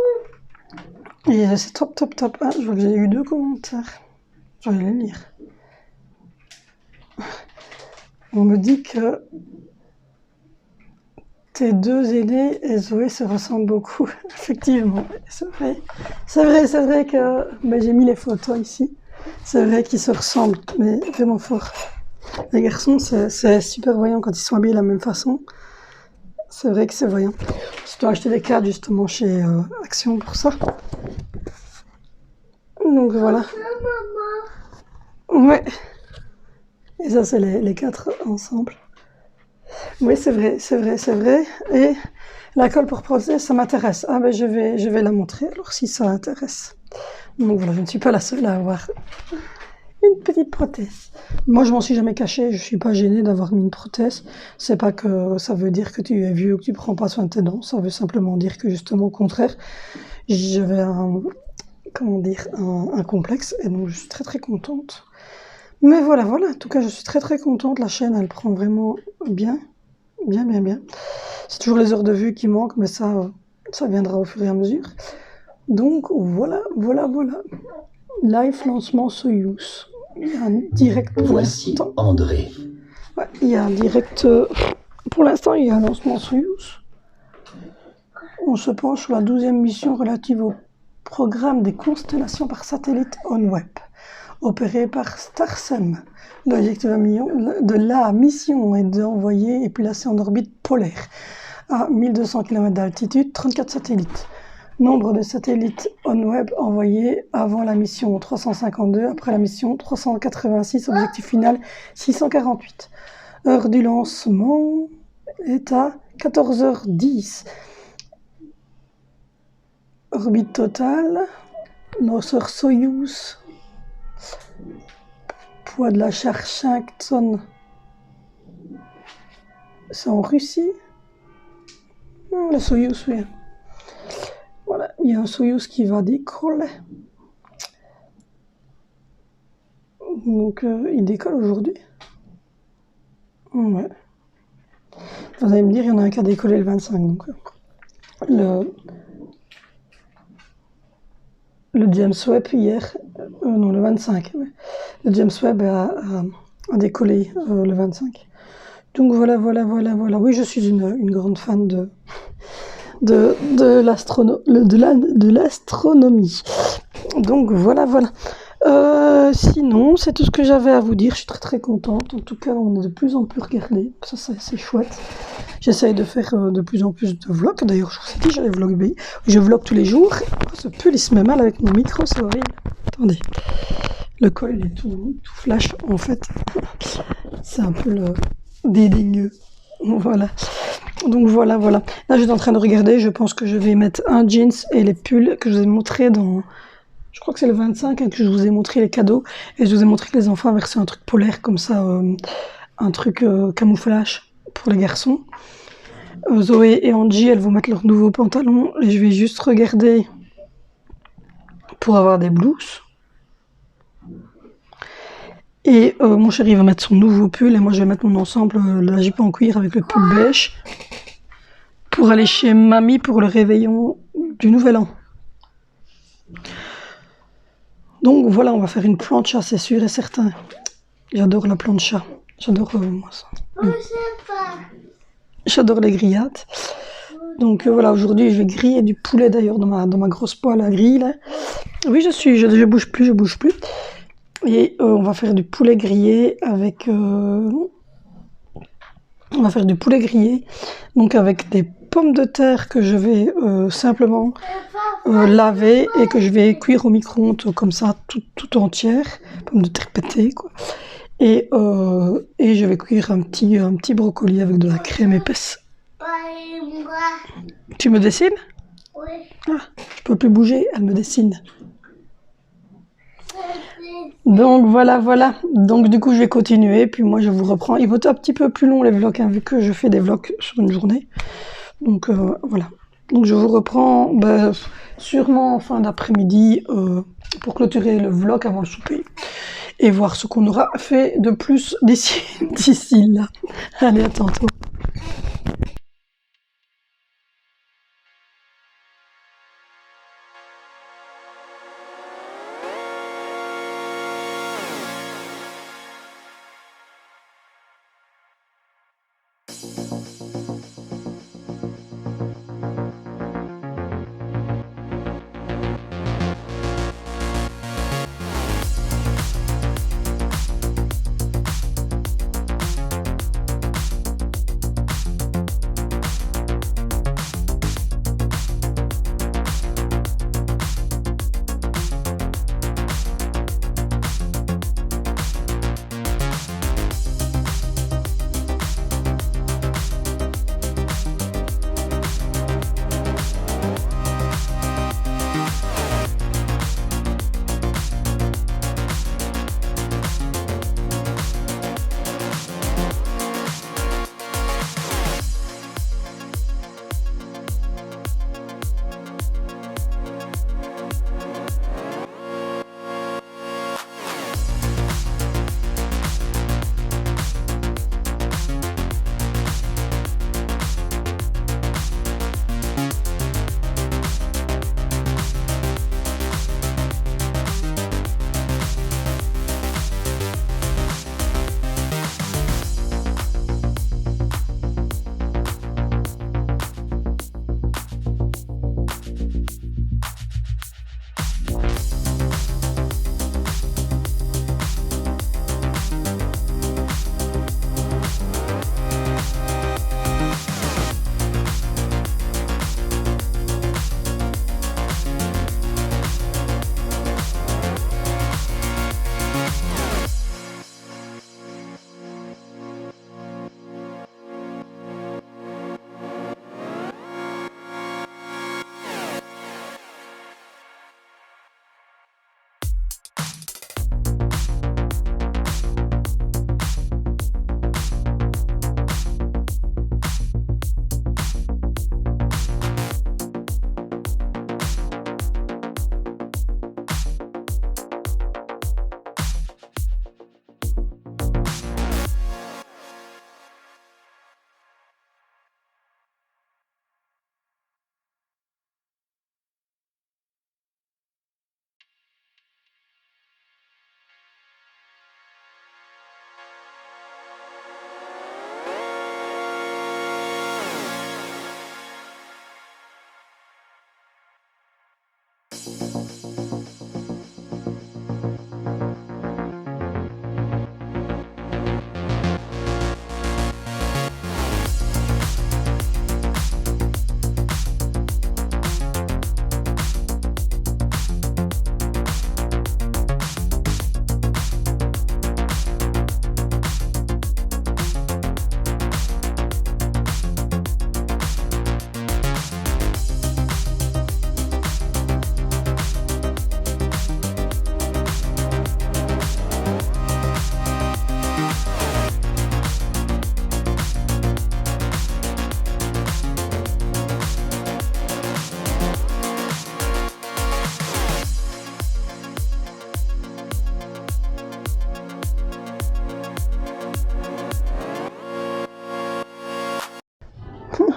c'est top, top, top. Ah, je vois que j'ai eu 2 commentaires. Je vais les lire. On me dit que tes 2 aînés et Zoé se ressemblent beaucoup. Effectivement, c'est vrai. C'est vrai que j'ai mis les photos ici. C'est vrai qu'ils se ressemblent, mais vraiment fort. Les garçons, c'est super voyant quand ils sont habillés de la même façon. C'est vrai que c'est voyant. Je dois acheter des cartes justement chez Action pour ça. Donc voilà. Maman. Ouais. Et ça, c'est les 4 ensemble. Oui, c'est vrai, c'est vrai, c'est vrai. Et la colle pour prothèse, ça m'intéresse. Ah ben je vais la montrer alors si ça intéresse. Donc voilà, je ne suis pas la seule à avoir une petite prothèse. Moi, je m'en suis jamais cachée, je suis pas gênée d'avoir mis une prothèse. C'est pas que ça veut dire que tu es vieux ou que tu prends pas soin de tes dents. Ça veut simplement dire que justement au contraire, j'avais un complexe et donc je suis très très contente. Mais voilà, voilà. En tout cas, je suis très très contente. La chaîne, elle prend vraiment bien. Bien, bien, bien. C'est toujours les heures de vue qui manquent, mais ça viendra au fur et à mesure. Donc voilà, voilà, voilà. Live lancement Soyuz. Il y a un direct. Voici André. Ouais, il y a un direct. Pour l'instant, il y a un lancement Soyuz. On se penche sur la 12e mission relative au programme des constellations par satellite OneWeb, opéré par Starsem. L'objectif de la mission est d'envoyer et placer en orbite polaire à 1200 km d'altitude 34 satellites. Nombre de satellites OneWeb envoyés avant la mission 352, après la mission 386, objectif final 648. Heure du lancement est à 14h10. Orbite totale, lanceur Soyuz. Poids de la charge 5 tonnes. C'est en Russie. Le Soyuz, oui. Voilà, il y a un Soyuz qui va décoller. Donc, il décolle aujourd'hui. Ouais. Vous allez me dire, il y en a un qui a décollé le 25. Donc, le James Webb hier, non, le 25. Ouais. Le James Webb a décollé le 25. Donc voilà, voilà, voilà, voilà. Oui, je suis une grande fan de l'astronomie. Donc voilà, voilà. Sinon, c'est tout ce que j'avais à vous dire. Je suis très très contente. En tout cas, on est de plus en plus regardés. Ça, c'est chouette. J'essaye de faire de plus en plus de vlogs. D'ailleurs, je vous ai dit, j'allais vlogger. Je vlog tous les jours. Oh, ce pull, il se met mal avec mon micro, c'est horrible. Attendez. Le col, il est tout flash, en fait. C'est un peu le dédaigneux. Voilà. Donc voilà, voilà. Là, je suis en train de regarder. Je pense que je vais mettre un jeans et les pulls que je vous ai montré dans... Je crois que c'est le 25 que je vous ai montré les cadeaux. Et je vous ai montré que les enfants avaient reçu un truc polaire comme ça. Un truc camouflage pour les garçons. Zoé et Angie, elles vont mettre leurs nouveaux pantalons. Et je vais juste regarder pour avoir des blouses. Et mon chéri va mettre son nouveau pull. Et moi, je vais mettre mon ensemble, la jupe en cuir avec le pull beige. Pour aller chez mamie pour le réveillon du Nouvel An. Donc voilà, on va faire une plancha, c'est sûr et certain. J'adore la plancha. J'adore moi ça. Je sais pas. J'adore les grillades. Donc voilà, aujourd'hui je vais griller du poulet d'ailleurs dans ma grosse poêle à grille là. Oui, je bouge plus. Et on va faire du poulet grillé avec on va faire du poulet grillé, donc avec des pommes de terre que je vais simplement laver et que je vais cuire au micro-ondes comme ça, tout entière, pommes de terre pétées quoi. Et je vais cuire un petit brocoli avec de la crème épaisse. Et moi. Tu me dessines? Oui. Ah, je peux plus bouger, elle me dessine. Donc voilà. Donc du coup je vais continuer, puis moi je vous reprends. Il va être un petit peu plus long les vlogs, hein, vu que je fais des vlogs sur une journée. Donc voilà. Donc je vous reprends sûrement en fin d'après-midi pour clôturer le vlog avant le souper. Et voir ce qu'on aura fait de plus d'ici là. Allez, à tantôt.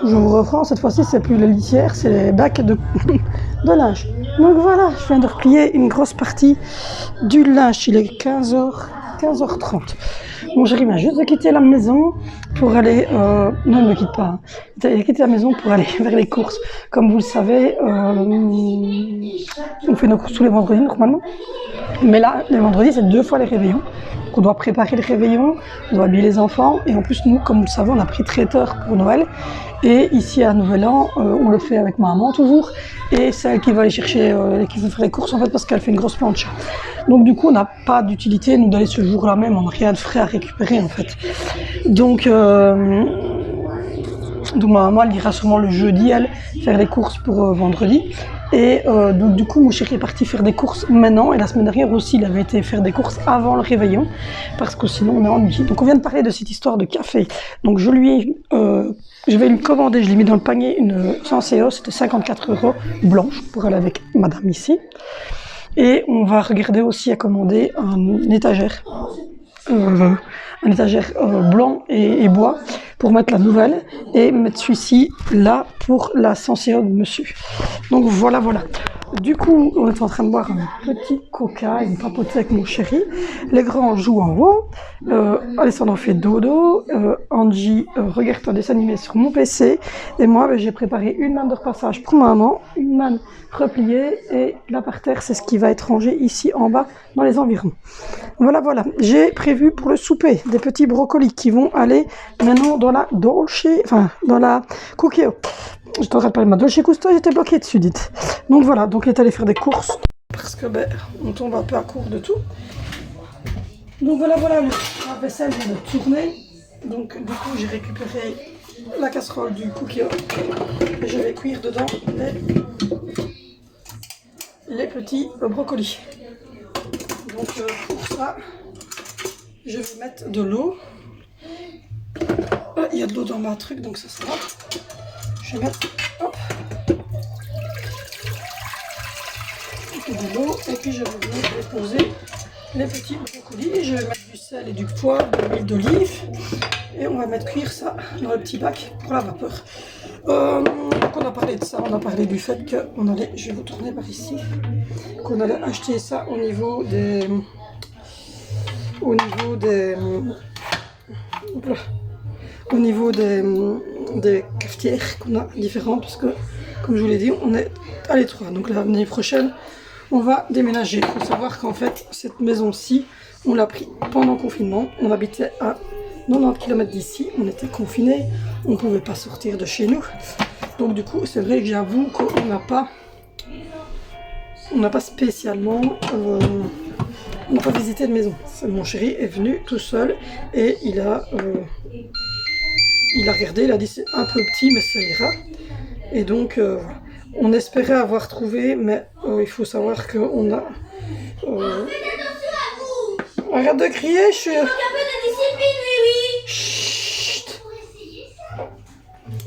Je vous reprends, cette fois-ci c'est plus les litières, c'est les bacs de linge. Donc voilà, je viens de replier une grosse partie du linge, il est 15h30. Mon chéri vient juste de quitter la maison pour aller... non, il ne me quitte pas. Hein. Il a quitté la maison pour aller vers les courses. Comme vous le savez, on fait nos courses tous les vendredis normalement. Mais là, les vendredis, c'est 2 fois les réveillons. Donc on doit préparer le réveillon, on doit habiller les enfants. Et en plus, nous, comme vous le savez, on a pris traiteur pour Noël. Et ici, à Nouvel An, on le fait avec ma maman toujours. Et c'est elle qui va aller chercher, qui va faire les courses en fait, parce qu'elle fait une grosse plancha. Donc du coup, on n'a pas d'utilité, nous, d'aller ce jour-là même. On n'a rien de frais à récupérer en fait. Donc ma maman, elle ira sûrement le jeudi, elle, faire les courses pour vendredi. Et donc du coup, mon chéri est parti faire des courses maintenant. Et la semaine dernière aussi, il avait été faire des courses avant le réveillon. Parce que sinon, on est ennuyé. Donc on vient de parler de cette histoire de café. Donc je vais lui commander, je l'ai mis dans le panier, une Senseo, c'était 54 € blanche pour aller avec madame ici. Et on va regarder aussi à commander un étagère blanc et bois pour mettre la nouvelle et mettre celui-ci là pour la Senseo de monsieur. Donc voilà. Du coup, on est en train de boire un petit coca et une papoter avec mon chéri. Les grands jouent en haut. Alessandro fait dodo. Angie regarde un dessin animé sur mon PC. Et moi, j'ai préparé une manne de repassage pour maman, une manne repliée. Et là par terre, c'est ce qui va être rangé ici en bas dans les environs. Voilà. J'ai prévu pour le souper des petits brocolis qui vont aller maintenant dans la cookie. Je t'en rappelle, ma Dolce Gusto, j'étais bloquée dessus, dites. Donc voilà, donc il est allé faire des courses parce que on tombe un peu à court de tout. Donc voilà, la vaisselle vient de tourner. Donc du coup, j'ai récupéré la casserole du cookie et je vais cuire dedans les petits brocolis. Donc pour ça, je vais mettre de l'eau. Il y a de l'eau dans ma truc, donc ça va. Je vais mettre de l'eau et puis je vais venir déposer les petits brocolis. Je vais mettre du sel et du poivre, de l'huile d'olive et on va mettre cuire ça dans le petit bac pour la vapeur. Donc on a parlé de ça, on a parlé du fait qu'on allait, je vais vous tourner par ici, qu'on allait acheter ça au niveau des cafetières qu'on a différentes parce que, comme je vous l'ai dit, on est à l'étroit. Donc l'année prochaine, on va déménager. Il faut savoir qu'en fait, cette maison-ci, on l'a pris pendant le confinement. On habitait à 90 km d'ici, on était confinés, on ne pouvait pas sortir de chez nous. Donc du coup, c'est vrai que j'avoue qu'on n'a pas spécialement... on n'a pas visité de maison. Mon chéri est venu tout seul et il a regardé, il a dit c'est un peu petit mais ça ira. Et donc voilà. On espérait avoir trouvé, mais il faut savoir qu'on a... Arrête de crier, je suis... Chut.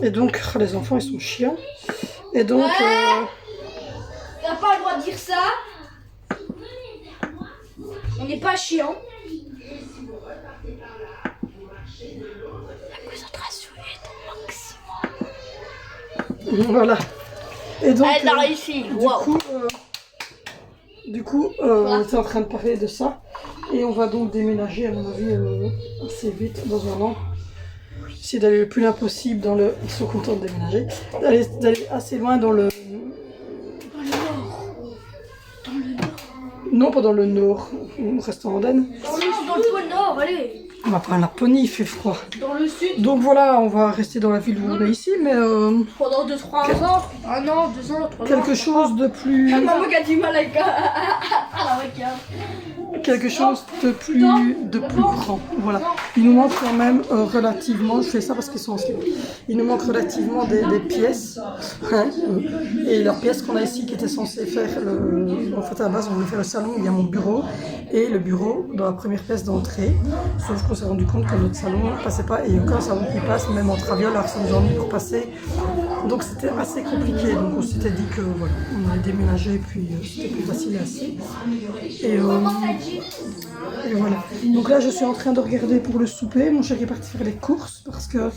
Et donc, les enfants ils sont chiants. Et donc... T'as pas le droit de dire ça. On n'est pas chiant. La concentration est au maximum. Voilà. Et donc, elle a réussi. Du coup, on était en train de parler de ça. Et on va donc déménager, à mon avis, assez vite, dans un an. Essayer d'aller le plus loin possible dans le... Ils sont contents de déménager. D'aller assez loin dans le... Dans le nord. Dans le nord. Non, pas dans le nord. On reste en Andenne. Dans le pôle nord, allez. On va pas à Laponie, il fait froid. Dans le sud. Donc voilà, on va rester dans la ville où on est ici, mais... Pendant 2-3 ans. 1 an, 2 ans, 3 ans. quelque chose de plus... Maman qui a du mal avec la regarde. Quelque chose de plus grand. Voilà. Il nous manque quand même relativement, je fais ça parce qu'ils sont en slip. Il nous manque relativement des pièces. Hein, et leurs pièces qu'on a ici qui étaient censées faire en fait à la base on voulait faire le salon, il y a mon bureau et le bureau dans la première pièce d'entrée. Sauf qu'on s'est rendu compte que notre salon ne passait pas et il n'y a aucun salon qui passe, même en traviole, alors ça nous a mis pour passer. Donc c'était assez compliqué. Donc on s'était dit que voilà, on allait déménager puis c'était plus facile ainsi. Et voilà. Donc là, je suis en train de regarder pour le souper. Mon chéri est parti faire les courses parce que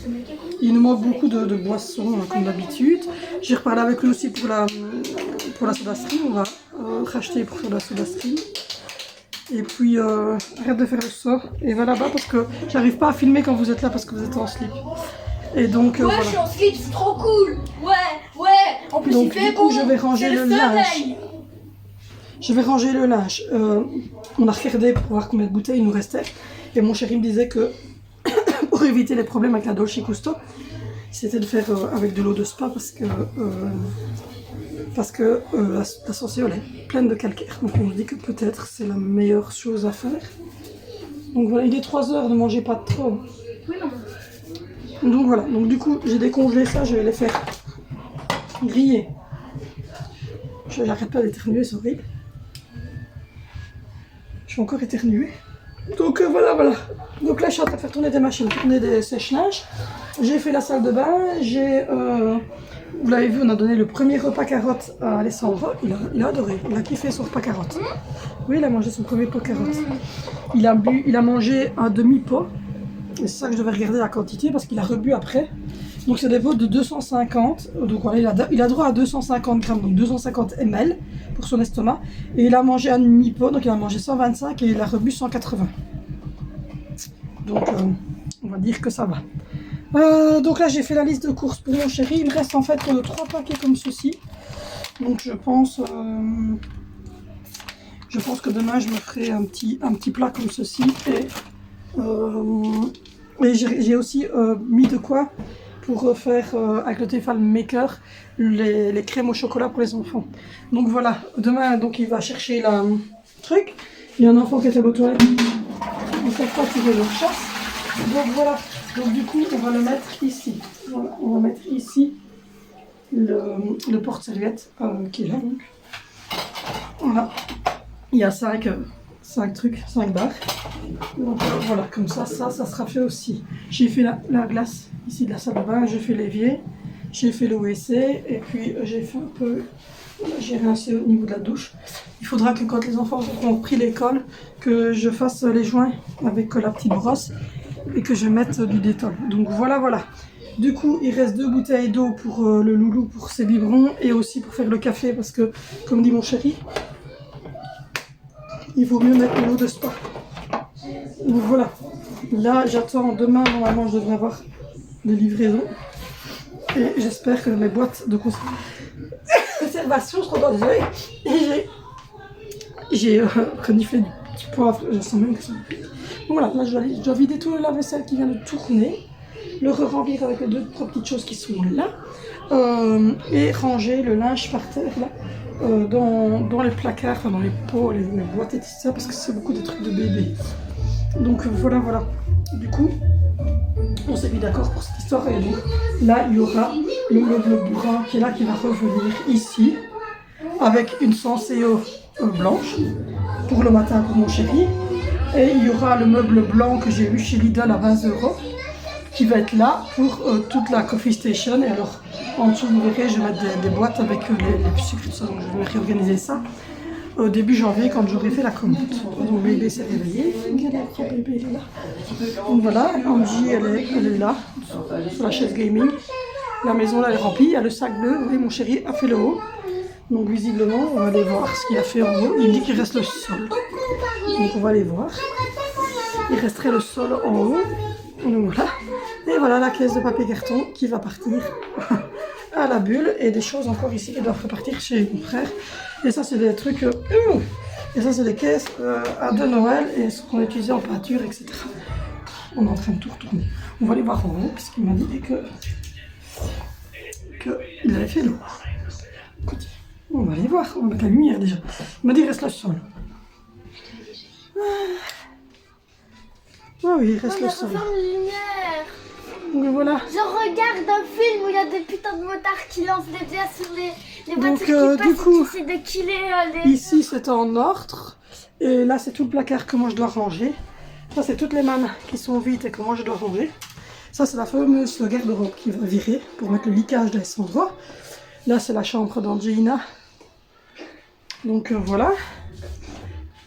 il nous manque beaucoup de boissons hein, comme d'habitude. J'ai reparlé avec lui aussi pour la soda stream. On va racheter pour faire la soda stream. Et puis, arrête de faire le saut. Et va là-bas parce que j'arrive pas à filmer quand vous êtes là parce que vous êtes en slip. Et donc, Ouais, voilà. je suis en slip, c'est trop cool. Ouais. En plus, Donc, il fait du coup, beau. je vais ranger C'est le soleil. linge. Je vais ranger le linge. On a regardé pour voir combien de bouteilles il nous restait. Et mon chéri me disait que pour éviter les problèmes avec la Dolce Gusto, c'était de faire avec de l'eau de spa parce que la Senseo elle est pleine de calcaire. Donc on se dit que peut-être c'est la meilleure chose à faire. Donc voilà, il est 3 heures, ne mangez pas trop. Oui, non. Donc voilà, donc du coup j'ai décongelé ça, je vais les faire griller. J'arrête pas d'éternuer, c'est horrible. Je vais encore éternuer. Donc voilà. Donc là je suis en train de faire tourner des machines, tourner des sèche-linges. J'ai fait la salle de bain, vous l'avez vu, on a donné le premier repas carotte à Alessandro. Il a adoré, il a kiffé son repas carotte. Oui, il a mangé son premier pot carotte. Il a mangé un demi-pot. Et c'est ça que je devais regarder la quantité parce qu'il a rebu après. Donc c'est des pots de 250. Donc voilà, il a droit à 250 grammes, donc 250 ml pour son estomac. Et il a mangé un demi-pot, donc il a mangé 125 et il a rebu 180. Donc on va dire que ça va. Donc là j'ai fait la liste de courses pour mon chéri. Il me reste en fait 3 paquets comme ceci. Donc je pense que demain je me ferai un petit plat comme ceci. Et j'ai aussi mis de quoi pour faire avec le Tefal Maker les crèmes au chocolat pour les enfants. Donc voilà, demain donc il va chercher la truc. Il y a un enfant qui est à l'auto. Ils ne savent pas tirer leur chasse. Donc voilà, donc du coup on va le mettre ici. Voilà, on va mettre ici le porte-serviette qui est là donc. Voilà, il y a 5 barres. Donc voilà, comme ça sera fait aussi. J'ai fait la glace ici de la salle de bain, j'ai fait l'évier, j'ai fait le WC et puis j'ai fait un peu. J'ai rincé au niveau de la douche. Il faudra que quand les enfants auront pris l'école, que je fasse les joints avec la petite brosse et que je mette du détol. Donc voilà. Du coup, il reste 2 bouteilles d'eau pour le loulou, pour ses biberons et aussi pour faire le café parce que, comme dit mon chéri, il vaut mieux mettre l'eau de spa. Donc voilà. Là, j'attends demain, normalement, je devrais avoir des livraisons. Et j'espère que mes boîtes de conservation, je suis trop désolée. Et j'ai reniflé du petit poivre, je sens même que ça me pique. Donc voilà, là je dois vider tout le lave-vaisselle qui vient de tourner, le remplir avec les 2-3 petites choses qui sont là, et ranger le linge par terre là, dans les placards, enfin, dans les pots, les boîtes et tout ça, parce que c'est beaucoup de trucs de bébé. Donc voilà. Du coup, on s'est mis d'accord pour cette histoire et donc là il y aura le meuble brun qui est là qui va revenir ici avec une Senseo blanche pour le matin pour mon chéri et il y aura le meuble blanc que j'ai eu chez Lidl à 20 € qui va être là pour toute la coffee station. Et alors en dessous vous verrez je vais mettre des boîtes avec les sucres et tout ça, donc je vais réorganiser ça au début janvier quand j'aurai fait la commande. Donc bébé s'est réveillé, regardez, bébé il est là. Donc voilà, Angie elle est là sur la chaise gaming. La maison là elle est remplie, il y a le sac bleu, oui mon chéri a fait le haut. Donc visiblement on va aller voir ce qu'il a fait en haut. Il me dit qu'il reste le sol. Donc on va aller voir. Il resterait le sol en haut. Donc voilà. Et voilà la caisse de papier carton qui va partir à la bulle. Et des choses encore ici qui doivent repartir chez mon frère. Et ça c'est des trucs... et ça c'est des caisses de Noël et ce qu'on a utilisé en peinture, etc. On est en train de tout retourner. On va aller voir en haut parce qu'il m'a dit qu'il avait fait l'eau. Écoutez, on va aller voir. On va mettre la lumière déjà. Il m'a dit il reste le sol. Ah oui, il reste le sol. Donc voilà. Je regarde un film où il y a des putains de motards qui lancent des pièces sur les voitures qui passent du coup, et qui essaient de killer les... Ici c'est en ordre. Et là c'est tout le placard que moi je dois ranger. Ça c'est toutes les mannes qui sont vides et que moi je dois ranger. Ça c'est la fameuse garde-robe qui va virer pour mettre le liquage d'Alessandro. Là c'est la chambre d'Angelina. Donc voilà.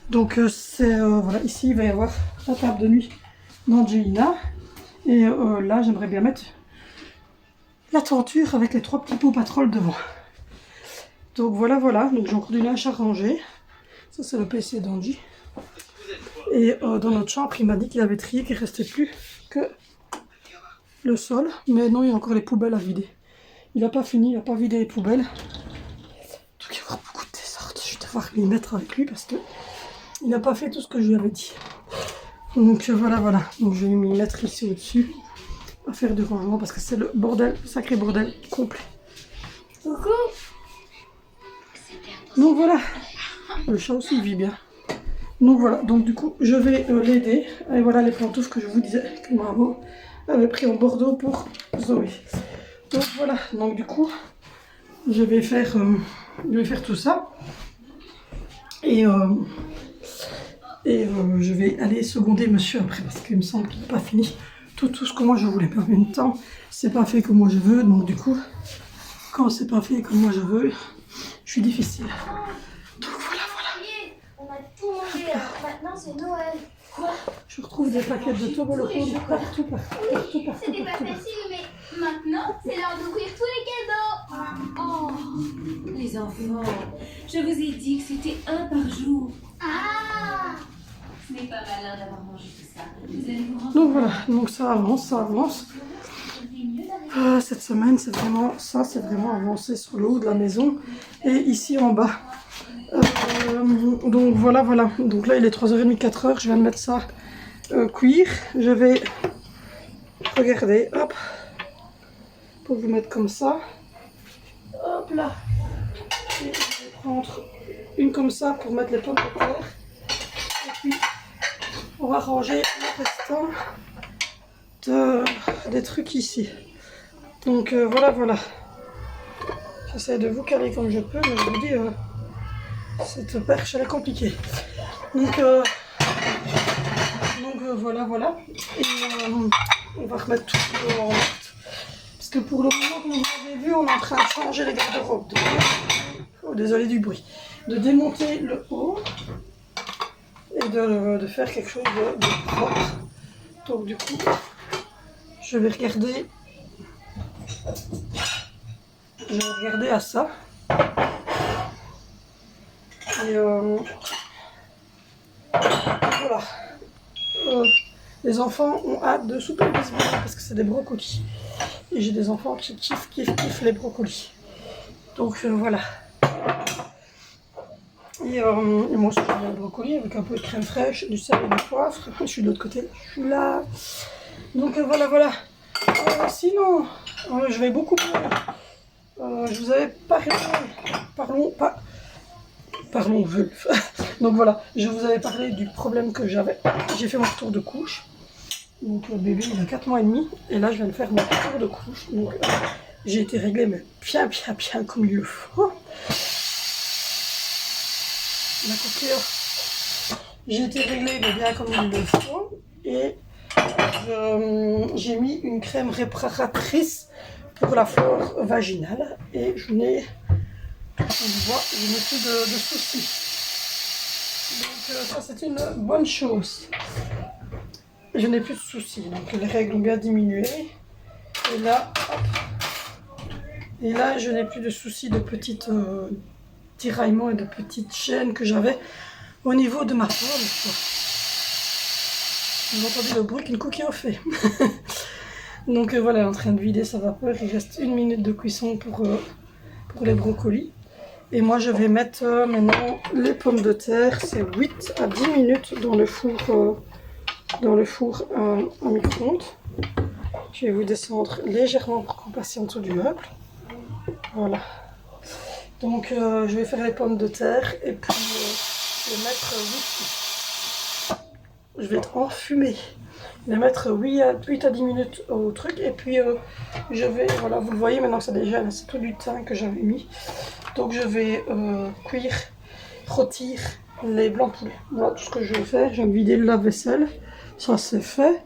Donc voilà, ici il va y avoir la table de nuit d'Angelina. Et là j'aimerais bien mettre la tenture avec les 3 petits pots Patrol devant. Donc voilà. Donc j'ai encore du linge à ranger. Ça c'est le PC d'Angie. Et dans notre chambre, il m'a dit qu'il avait trié, qu'il ne restait plus que le sol. Mais non, il y a encore les poubelles à vider. Il n'a pas fini, il n'a pas vidé les poubelles. Donc il y aura beaucoup de désordre. Je vais devoir m'y mettre avec lui parce que il n'a pas fait tout ce que je lui avais dit. Donc voilà. Donc je vais m'y mettre ici au-dessus à faire du rangement parce que c'est le bordel, le sacré bordel complet. Coucou. Donc voilà. Le chat aussi vit bien. Donc voilà, donc du coup je vais l'aider. Et voilà les pantoufles que je vous disais que maman avait pris en Bordeaux pour Zoé. Donc voilà, donc du coup je vais faire tout ça. Et je vais aller seconder monsieur après parce qu'il me semble qu'il n'a pas fini tout ce que moi je voulais. Mais en même temps, c'est pas fait comme moi je veux. Donc du coup, quand c'est pas fait comme moi je veux, je suis difficile. Donc voilà. On a tout mangé. Maintenant c'est Noël. Quoi? Je retrouve des paquets de Toblerone partout. C'était pas facile, mais maintenant c'est l'heure d'ouvrir tous les cadeaux. Oh, les enfants, je vous ai dit que c'était un par jour. Ah! Ce n'est pas malin d'avoir mangé tout ça. Vous allez vous rendre Donc voilà, donc ça avance. Cette semaine, c'est vraiment avancé sur le haut de la maison et ici en bas. Donc voilà. Donc là, il est 3h30, 4h. Je viens de mettre ça cuire. Je vais regarder, hop, pour vous mettre comme ça. Hop là. Et je vais prendre une comme ça pour mettre les pommes de terre. Et puis, on va ranger le restant des trucs ici. Donc voilà. J'essaie de vous caler comme je peux, mais je vous dis, cette perche elle est compliquée. Donc voilà. Et on va remettre tout en ordre. Parce que pour le moment, comme vous avez vu, on est en train de changer les garde-robes. Oh, désolé du bruit. De démonter le haut et de faire quelque chose de propre. Donc du coup, je vais regarder à ça. Et voilà. Les enfants ont hâte de souper de biscuits parce que c'est des brocolis. Et j'ai des enfants qui kiffent les brocolis. Donc voilà. Et moi aussi j'ai le brocoli avec un peu de crème fraîche, du sel et du poivre. Je suis de l'autre côté, je suis là. Donc voilà. Sinon, je vais beaucoup mieux. Je vous avais parlé. Parlons vulve. Donc voilà, je vous avais parlé du problème que j'avais. J'ai fait mon retour de couche. Donc le bébé il a 4 mois et demi. Et là je viens de faire mon retour de couche. Donc j'ai été réglée mais bien comme il le faut. La coupure. J'ai été réglée mais bien comme il le faut. Et j'ai mis une crème réparatrice pour la flore vaginale. Et je n'ai plus de soucis. Donc ça c'est une bonne chose. Je n'ai plus de soucis. Donc les règles ont bien diminué. Et là, je n'ai plus de soucis de petites tiraillements et de petites chaînes que j'avais au niveau de ma pomme. Vous entendez le bruit qu'une cookie a fait. Donc voilà, elle est en train de vider sa vapeur. Il reste 1 minute de cuisson pour les brocolis. Et moi je vais mettre maintenant les pommes de terre. C'est 8 à 10 minutes dans le four à micro-ondes. Je vais vous descendre légèrement pour qu'on passe en dessous du meuble. Voilà. Donc je vais faire les pommes de terre et puis je vais mettre 8. Je vais enfumer. Je vais mettre 8 à 10 minutes au truc et puis je vais, voilà, vous le voyez maintenant que ça dégèle, c'est tout du thym que j'avais mis. Donc je vais cuire, rôtir les blancs de poulet. Voilà tout ce que je vais faire. Je vais vider le lave-vaisselle. Ça c'est fait.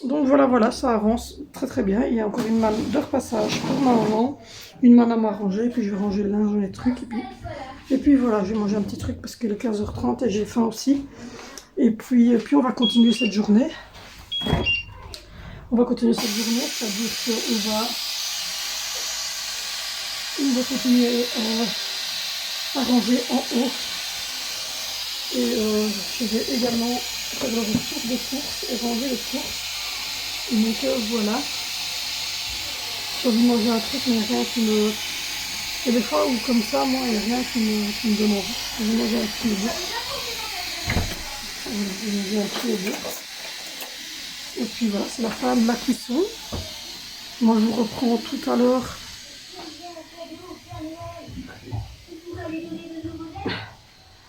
Donc voilà, ça avance très bien. Il y a encore une manne de repassage pour ma maman, une manne à m'arranger, puis je vais ranger le linge, les trucs, et puis voilà, je vais manger un petit truc parce qu'il est 15h30 et j'ai faim aussi. Et puis on va continuer cette journée. C'est-à-dire qu'on va continuer à ranger en haut. Et je vais également faire le retour des courses et ranger les courses. Donc voilà. J'ai envie de manger un truc, mais il n'y a rien qui me... Il y a des fois où comme ça, moi, il n'y a rien qui me donne envie. Je vais manger un petit yogourt. Voilà, je vais manger un petit yogourt. Et puis voilà, c'est la fin de la cuisson. Moi, je vous reprends tout à l'heure.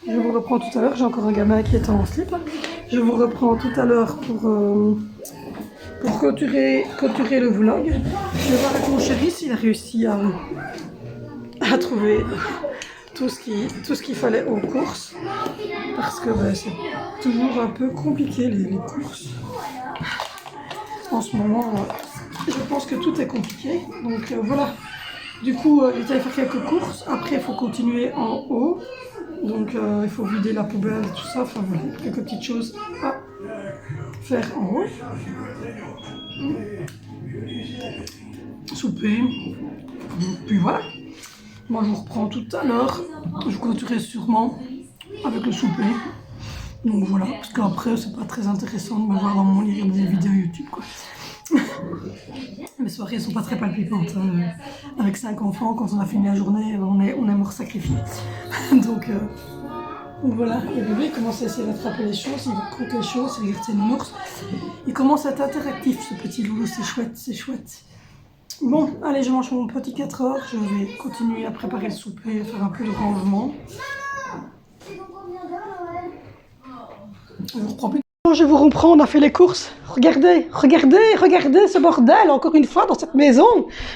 Je vous reprends tout à l'heure. J'ai encore un gamin qui est en slip. Je vous reprends tout à l'heure pour clôturer le vlog. Je vais voir avec mon chéri s'il a réussi à trouver tout ce qu'il fallait aux courses. Parce que ben, c'est toujours un peu compliqué les courses. En ce moment, je pense que tout est compliqué. Donc voilà. Du coup, il est allé faire quelques courses. Après, il faut continuer en haut. Donc il faut vider la poubelle et tout ça. Enfin voilà, quelques petites choses à faire en haut. Souper. Puis voilà. Moi, je vous reprends tout à l'heure. Je clôturerai sûrement avec le souper. Donc voilà, parce qu'après, c'est pas très intéressant de me voir dans mon lit regarder des vidéos YouTube, quoi. Mes soirées sont pas très palpitantes. Avec 5 enfants, quand on a fini la journée, on est mort sacrifié. Donc voilà, le bébé commence à essayer d'attraper les choses, il compte les choses, il regarde ses nounours. Il commence à être interactif, ce petit loulou, c'est chouette, c'est chouette. Bon, allez, je mange mon petit 4 heures, je vais continuer à préparer le souper, à faire un peu de rangement. Je vous reprends plus. Je vous reprends, on a fait les courses. Regardez, regardez, regardez ce bordel, encore une fois, dans cette maison.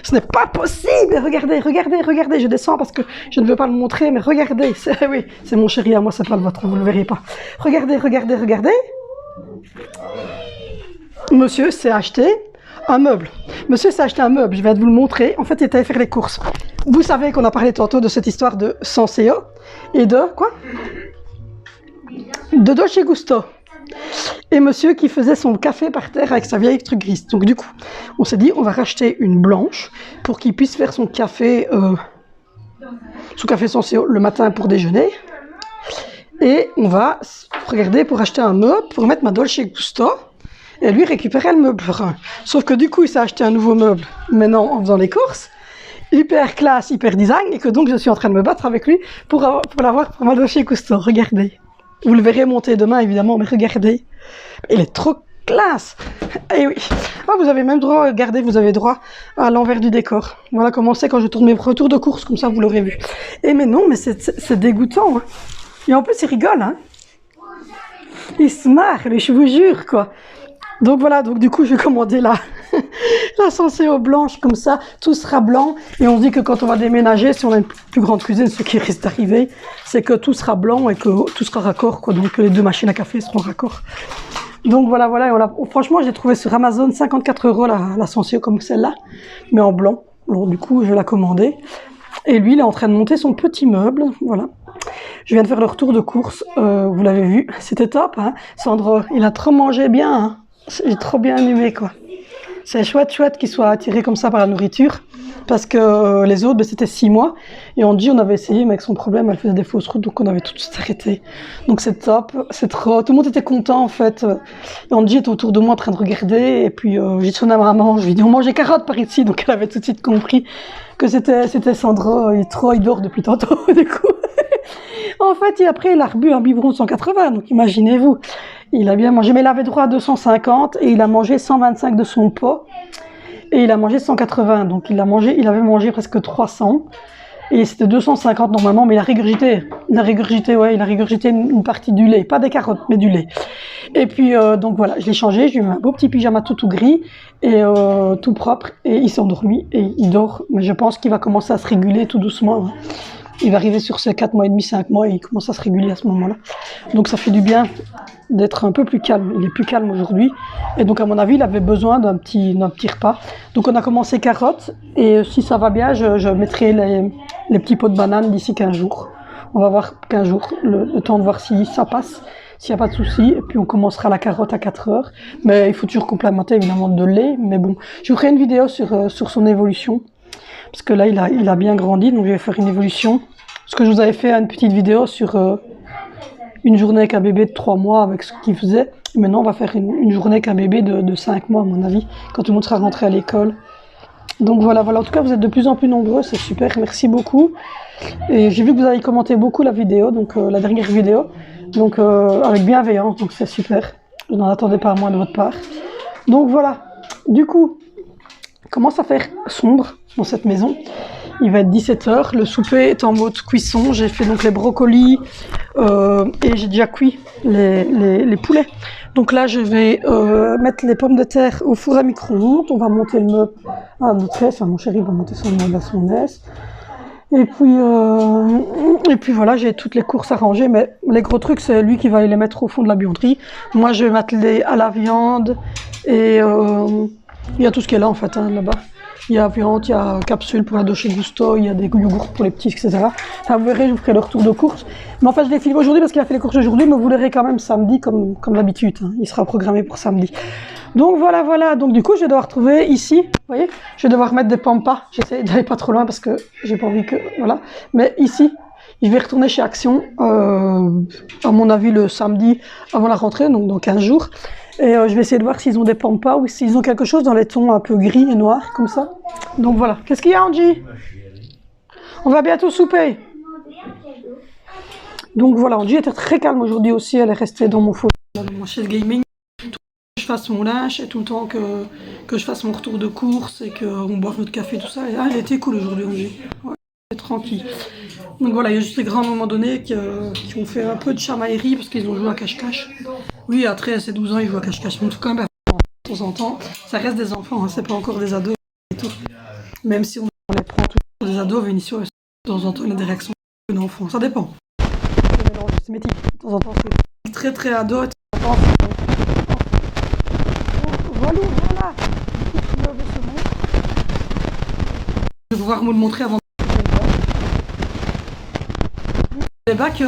Ce n'est pas possible. Regardez, regardez, regardez. Je descends parce que je ne veux pas le montrer, mais regardez. Oui, c'est mon chéri à moi, c'est pas le vôtre, vous ne le verrez pas. Regardez, regardez, regardez. Monsieur s'est acheté un meuble. Monsieur s'est acheté un meuble, je viens de vous le montrer. En fait, il est allé faire les courses. Vous savez qu'on a parlé tantôt de cette histoire de Senseo et de quoi? De Dolce Gusto. Et monsieur qui faisait son café par terre avec sa vieille truc grise. Donc du coup, on s'est dit, on va racheter une blanche pour qu'il puisse faire son café Senseo le matin pour déjeuner. Et on va regarder pour acheter un meuble, pour mettre ma Dolce Gusto. Et lui récupérer le meuble brun. Sauf que du coup, il s'est acheté un nouveau meuble maintenant en faisant les courses. Hyper classe, hyper design. Et que donc, je suis en train de me battre avec lui pour l'avoir pour ma Dolce Gusto. Regardez. Vous le verrez monter demain, évidemment, mais regardez. Il est trop classe. Et oui. Ah, vous avez même droit, regardez, vous avez droit à l'envers du décor. Voilà comment c'est quand je tourne mes retours de course, comme ça, vous l'aurez vu. Et mais non, mais c'est dégoûtant. Hein. Et en plus, il rigole. Hein. Il se marre, je vous jure, quoi. Donc voilà, donc du coup, je vais commander la Senseo blanche, comme ça, tout sera blanc. Et on se dit que quand on va déménager, si on a une plus grande cuisine, ce qui risque d'arriver, c'est que tout sera blanc et que tout sera raccord, quoi. Donc les deux machines à café seront raccord. Donc voilà, voilà. Franchement, j'ai trouvé sur Amazon 54 € la Senseo comme celle-là, mais en blanc. Alors du coup, je vais la commander. Et lui, il est en train de monter son petit meuble, voilà. Je viens de faire le retour de course, vous l'avez vu, c'était top, hein. Sandro, il a trop mangé bien, hein. J'ai trop bien aimé, quoi. C'est chouette qu'il soit attiré comme ça par la nourriture. Parce que les autres, ben, c'était 6 mois. Et Angie, on avait essayé, mais avec son problème, elle faisait des fausses routes, donc on avait tout de suite arrêté. Donc c'est top, c'est trop... Tout le monde était content, en fait. Et Angie était autour de moi en train de regarder. Et puis j'ai sonné à ma maman, je lui ai dit, on mange des carottes par ici. Donc elle avait tout de suite compris que c'était Sandro. Il dort depuis tantôt, du coup. En fait, il a rebu un biberon de 180, donc imaginez-vous. Il a bien mangé, mais il avait droit à 250 et il a mangé 125 de son pot. Et il a mangé 180, donc il avait mangé presque 300. Et c'était 250 normalement, mais il a régurgité. Il a régurgité une partie du lait. Pas des carottes, mais du lait. Et puis, donc voilà, je l'ai changé. Je lui ai mis un beau petit pyjama tout gris et tout propre. Et il s'est endormi et il dort. Mais je pense qu'il va commencer à se réguler tout doucement. Hein. Il va arriver sur ses 4 mois et demi, 5 mois et il commence à se réguler à ce moment-là. Donc ça fait du bien d'être un peu plus calme. Il est plus calme aujourd'hui. Et donc à mon avis, il avait besoin d'un petit repas. Donc on a commencé carottes et si ça va bien, je mettrai les petits pots de bananes d'ici 15 jours. On va voir 15 jours, le temps de voir si ça passe, s'il n'y a pas de souci. Et puis on commencera la carotte à 4 heures. Mais il faut toujours complémenter évidemment de lait. Mais bon, je vous ferai une vidéo sur son évolution. Parce que là, il a bien grandi, donc je vais faire une évolution. Parce que je vous avais fait une petite vidéo sur une journée avec un bébé de 3 mois avec ce qu'il faisait. Et maintenant, on va faire une journée avec un bébé de 5 mois, à mon avis, quand tout le monde sera rentré à l'école. Donc voilà, en tout cas, vous êtes de plus en plus nombreux, c'est super, merci beaucoup. Et j'ai vu que vous avez commenté beaucoup la vidéo, donc la dernière vidéo, donc avec bienveillance, donc c'est super. Je n'en attendais pas moins de votre part. Donc voilà, du coup, commence à faire sombre dans cette maison. Il va être 17h, le souper est en mode cuisson. J'ai fait donc les brocolis et j'ai déjà cuit les poulets. Donc là, je vais mettre les pommes de terre au four à micro-ondes. On va monter le meuble à notre aise. Enfin, mon chéri va monter son meuble à son aise. Et puis voilà, j'ai toutes les courses à ranger. Mais les gros trucs, c'est lui qui va aller les mettre au fond de la buanderie. Moi, je vais m'atteler à la viande et il y a tout ce qui est là en fait, hein, là-bas. Il y a viande, il y a capsule pour la Dolce Gusto, il y a des yogourts pour les petits, etc. Enfin, vous verrez, je vous ferai le retour de course. Mais en fait, je l'ai filmé aujourd'hui parce qu'il a fait les courses aujourd'hui, mais vous verrez quand même samedi comme d'habitude. Hein. Il sera programmé pour samedi. Donc voilà. Donc du coup, je vais devoir trouver ici, vous voyez, je vais devoir mettre des pampas. J'essaie d'aller pas trop loin parce que j'ai pas envie que, voilà. Mais ici, je vais retourner chez Action, à mon avis, le samedi avant la rentrée, donc dans 15 jours. Et je vais essayer de voir s'ils ont des pampas ou s'ils ont quelque chose dans les tons un peu gris et noirs, comme ça. Donc voilà. Qu'est-ce qu'il y a, Angie? On va bientôt souper. Donc voilà, Angie était très calme aujourd'hui aussi. Elle est restée dans mon fauteuil, dans mon chaise gaming. Tout le temps que je fasse mon lunch et tout le temps que je fasse mon retour de course et qu'on boive notre café, tout ça. Et, elle était cool aujourd'hui, Angie. Ouais, elle est tranquille. Donc voilà, il y a juste des grands moments donnés qui ont fait un peu de chamaillerie parce qu'ils ont joué à cache-cache. Oui, à 13 et 12 ans, ils jouent à cache-cache. Mais en tout cas, de temps en temps, ça reste des enfants, hein, c'est pas encore des ados et tout. Même si on les prend tous pour des ados, Vénition, de temps en temps, il y a des réactions d'enfants. Ça dépend. C'est métier. De temps en temps, c'est très très ado. Donc, voilà. Je vais pouvoir vous le montrer avant. Des bacs,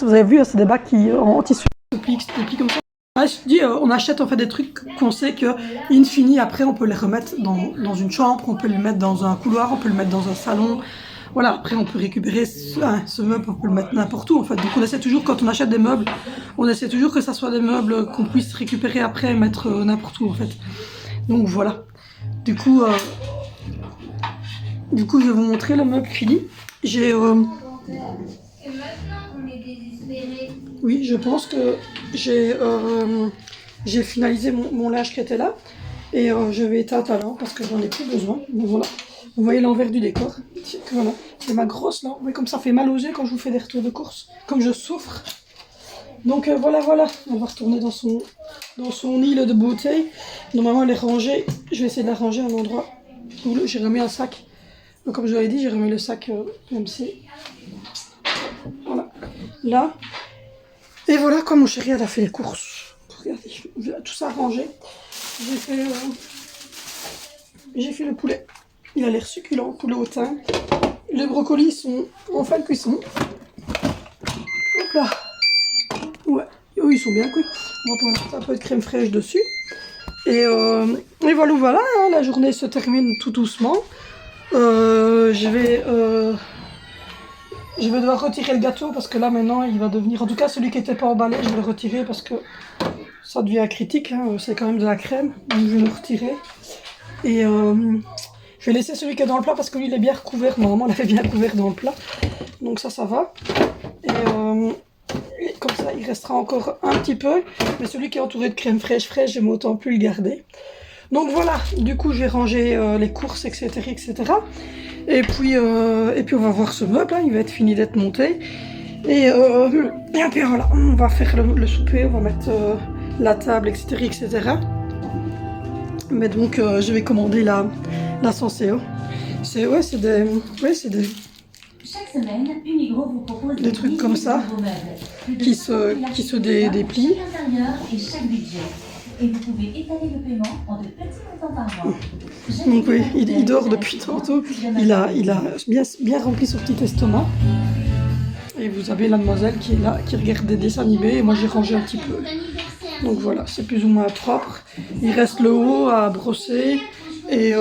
vous avez vu, c'est des bacs qui en tissu se plient comme ça. Je dis, on achète en fait des trucs qu'on sait que, in fine, après on peut les remettre dans une chambre, on peut les mettre dans un couloir, on peut le mettre dans un salon. Voilà, après on peut récupérer ce meuble, on peut le mettre n'importe où en fait. Donc on essaie toujours, quand on achète des meubles, on essaie toujours que ça soit des meubles qu'on puisse récupérer après et mettre n'importe où en fait. Donc voilà. Du coup, je vais vous montrer le meuble fini. J'ai... Et maintenant, on est désespérés. Oui, je pense que j'ai finalisé mon linge qui était là et je vais éteindre la lampe parce que j'en ai plus besoin. Donc voilà, vous voyez l'envers du décor. Voilà, c'est ma grosse lampe. Mais comme ça fait mal aux yeux quand je vous fais des retours de course, comme je souffre. Donc voilà, on va retourner dans son île de beauté. Normalement elle est rangée. Je vais essayer de la ranger à un endroit où j'ai remis un sac. Donc, comme je vous l'avais dit, j'ai remis le sac MC. Voilà, là. Et voilà, quand mon chéri elle a fait les courses. Regardez, tout ça rangé. J'ai fait le poulet. Il a l'air succulent, poulet au thym. Les brocolis sont en fin de cuisson. Hop là. Ouais, oui, ils sont bien cuits. On va mettre un peu de crème fraîche dessus. Et voilà, hein, la journée se termine tout doucement. Je vais devoir retirer le gâteau parce que là maintenant il va devenir, en tout cas celui qui n'était pas emballé, je vais le retirer parce que ça devient critique, hein. C'est quand même de la crème, donc je vais le retirer. Et je vais laisser celui qui est dans le plat parce que lui il est bien recouvert, normalement il avait bien couvert dans le plat, donc ça va. Et comme ça il restera encore un petit peu, mais celui qui est entouré de crème fraîche, j'aime autant plus le garder. Donc voilà, du coup je vais ranger les courses, etc. Et puis on va voir ce meuble, hein, il va être fini d'être monté. Et puis voilà, on va faire le souper, on va mettre la table, etc. Mais donc je vais commander la Senseo. C'est des... Chaque semaine, Unigro vous propose des trucs comme ça, qui se déplient. Chaque intérieur et chaque budget. Et vous pouvez étaler le paiement en de petits montants par mois. Donc oui, il dort depuis tantôt. Il a bien rempli son petit estomac. Et vous avez la demoiselle qui est là, qui regarde des dessins animés. Et moi j'ai rangé un petit peu. Donc voilà, c'est plus ou moins propre. Il reste le haut à brosser et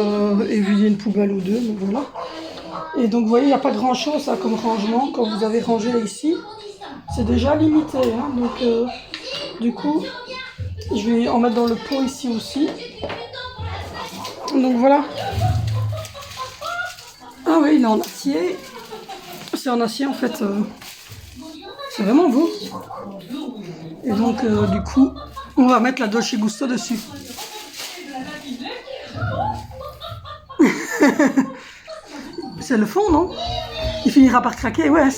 vider une poubelle ou deux. Donc voilà. Et donc vous voyez, il n'y a pas grand chose comme rangement quand vous avez rangé ici. c'est déjà limité, hein, donc du coup, je vais en mettre dans le pot ici aussi. Donc voilà. Ah oui, il est en acier. C'est en acier en fait. C'est vraiment beau. Et donc du coup, on va mettre la Dolce Gusto dessus. C'est le fond, non? Il finira par craquer, ouais,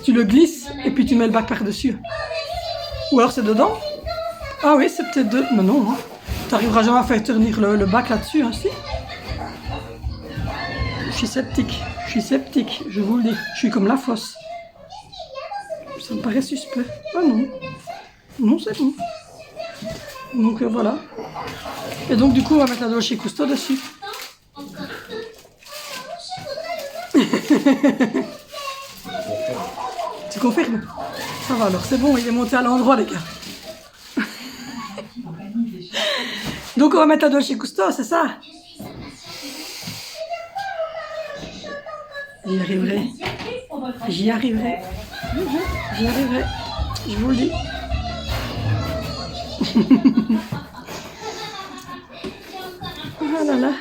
tu le glisses et puis tu mets le bac par-dessus. Ou alors c'est dedans? Ah oui, c'est peut-être dedans. Mais non, hein. Tu n'arriveras jamais à faire tenir le bac là-dessus, hein, si? Je suis sceptique, je vous le dis. Je suis comme la fosse. Ça me paraît suspect. Ah non. Non, c'est bon. Donc voilà. Et donc du coup, on va mettre la Dolce Gusto dessus. Tu confirmes? Ça va alors, c'est bon, il est monté à l'endroit les gars. Donc on va mettre la Dolce Gusto, c'est ça? J'y arriverai. J'y arriverai. J'y arriverai. Je vous le dis. Ah là là.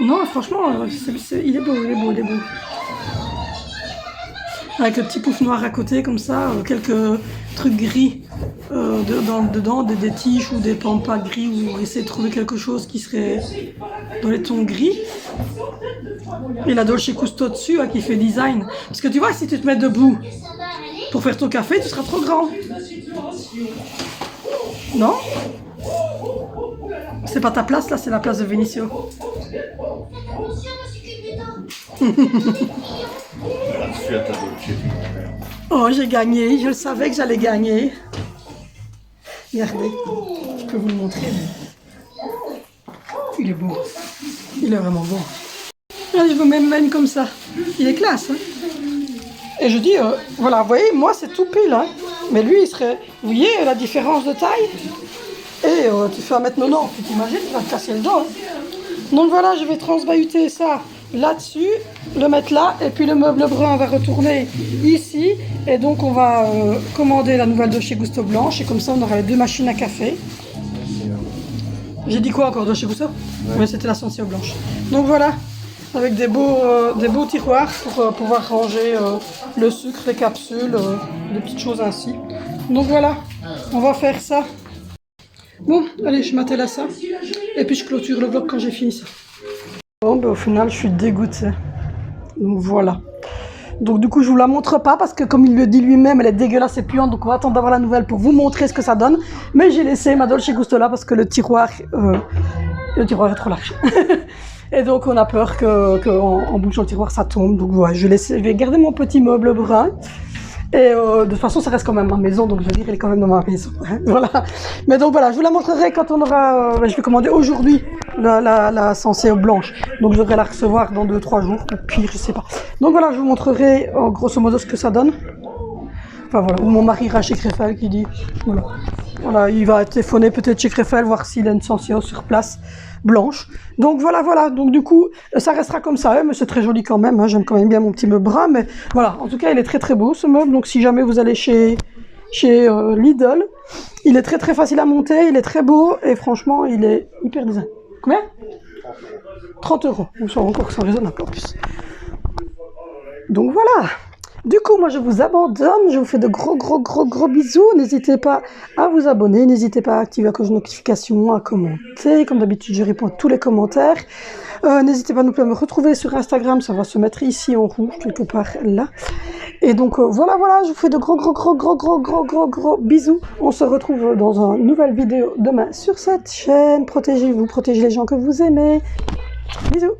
Non, franchement, il est beau, il est beau, il est beau. Avec le petit pouf noir à côté, comme ça, quelques trucs gris dedans, des tiges ou des pampas gris, ou essayer de trouver quelque chose qui serait dans les tons gris. Et la Dolce Gusto dessus, qui fait design. Parce que tu vois, si tu te mets debout pour faire ton café, tu seras trop grand. Non? C'est pas ta place, là, c'est la place de Vinicio. Oh, j'ai gagné, je le savais que j'allais gagner. Regardez, je peux vous le montrer. Il est beau, il est vraiment beau. Allez, je vous mets même comme ça. Il est classe, hein. Et je dis, voilà, vous voyez, moi c'est tout pile, hein. Mais lui, il serait, vous voyez la différence de taille? Et tu fais 1m90, tu t'imagines, tu vas te casser le dos, hein. Donc voilà, je vais transbahuter ça là-dessus, le mettre là, et puis le meuble brun va retourner ici, et donc on va commander la nouvelle Dolce Gusto blanche, et comme ça on aura les deux machines à café. J'ai dit quoi encore, Dolce Gusto? Oui, c'était la Senseo blanche. Donc voilà, avec des beaux tiroirs pour pouvoir ranger le sucre, les capsules, des petites choses ainsi. Donc voilà, on va faire ça. Bon, allez, je m'attelle à ça, et puis je clôture le vlog quand j'ai fini ça. Bon, ben, au final, je suis dégoûtée. Donc voilà. Donc du coup, je vous la montre pas parce que comme il le dit lui-même, elle est dégueulasse et puante. Donc on va attendre d'avoir la nouvelle pour vous montrer ce que ça donne. Mais j'ai laissé ma Dolce Gusto là parce que le tiroir est trop large. Et donc on a peur qu'en bougeant le tiroir, ça tombe. Donc voilà, je vais garder mon petit meuble brun. Et de toute façon, ça reste quand même ma maison, donc je veux dire, elle est quand même dans ma maison. Voilà. Mais donc voilà, je vous la montrerai quand on aura... je vais commander aujourd'hui la Senseo blanche. Donc je devrais la recevoir dans 2-3 jours, ou pire, je sais pas. Donc voilà, je vous montrerai grosso modo ce que ça donne. Enfin voilà, ou mon mari ira chez Krefel qui dit... Voilà. Voilà, il va téléphoner peut-être chez Krefel, voir s'il a une Senseo sur place blanche. Donc voilà, donc du coup ça restera comme ça, mais c'est très joli quand même, hein. J'aime quand même bien mon petit meuble brun, mais voilà, en tout cas il est très beau ce meuble. Donc si jamais vous allez chez Lidl, il est très facile à monter, il est très beau et franchement il est hyper design. Combien? 30 €, on sort encore sans raisonnable en plus. Donc voilà. Du coup, moi je vous abandonne, je vous fais de gros bisous. N'hésitez pas à vous abonner, n'hésitez pas à activer la cloche de notification, à commenter. Comme d'habitude, je réponds à tous les commentaires. N'hésitez pas non plus à me retrouver sur Instagram, ça va se mettre ici en rouge, quelque part là. Et donc voilà, je vous fais de gros bisous. On se retrouve dans une nouvelle vidéo demain sur cette chaîne. Protégez-vous, protégez les gens que vous aimez. Bisous.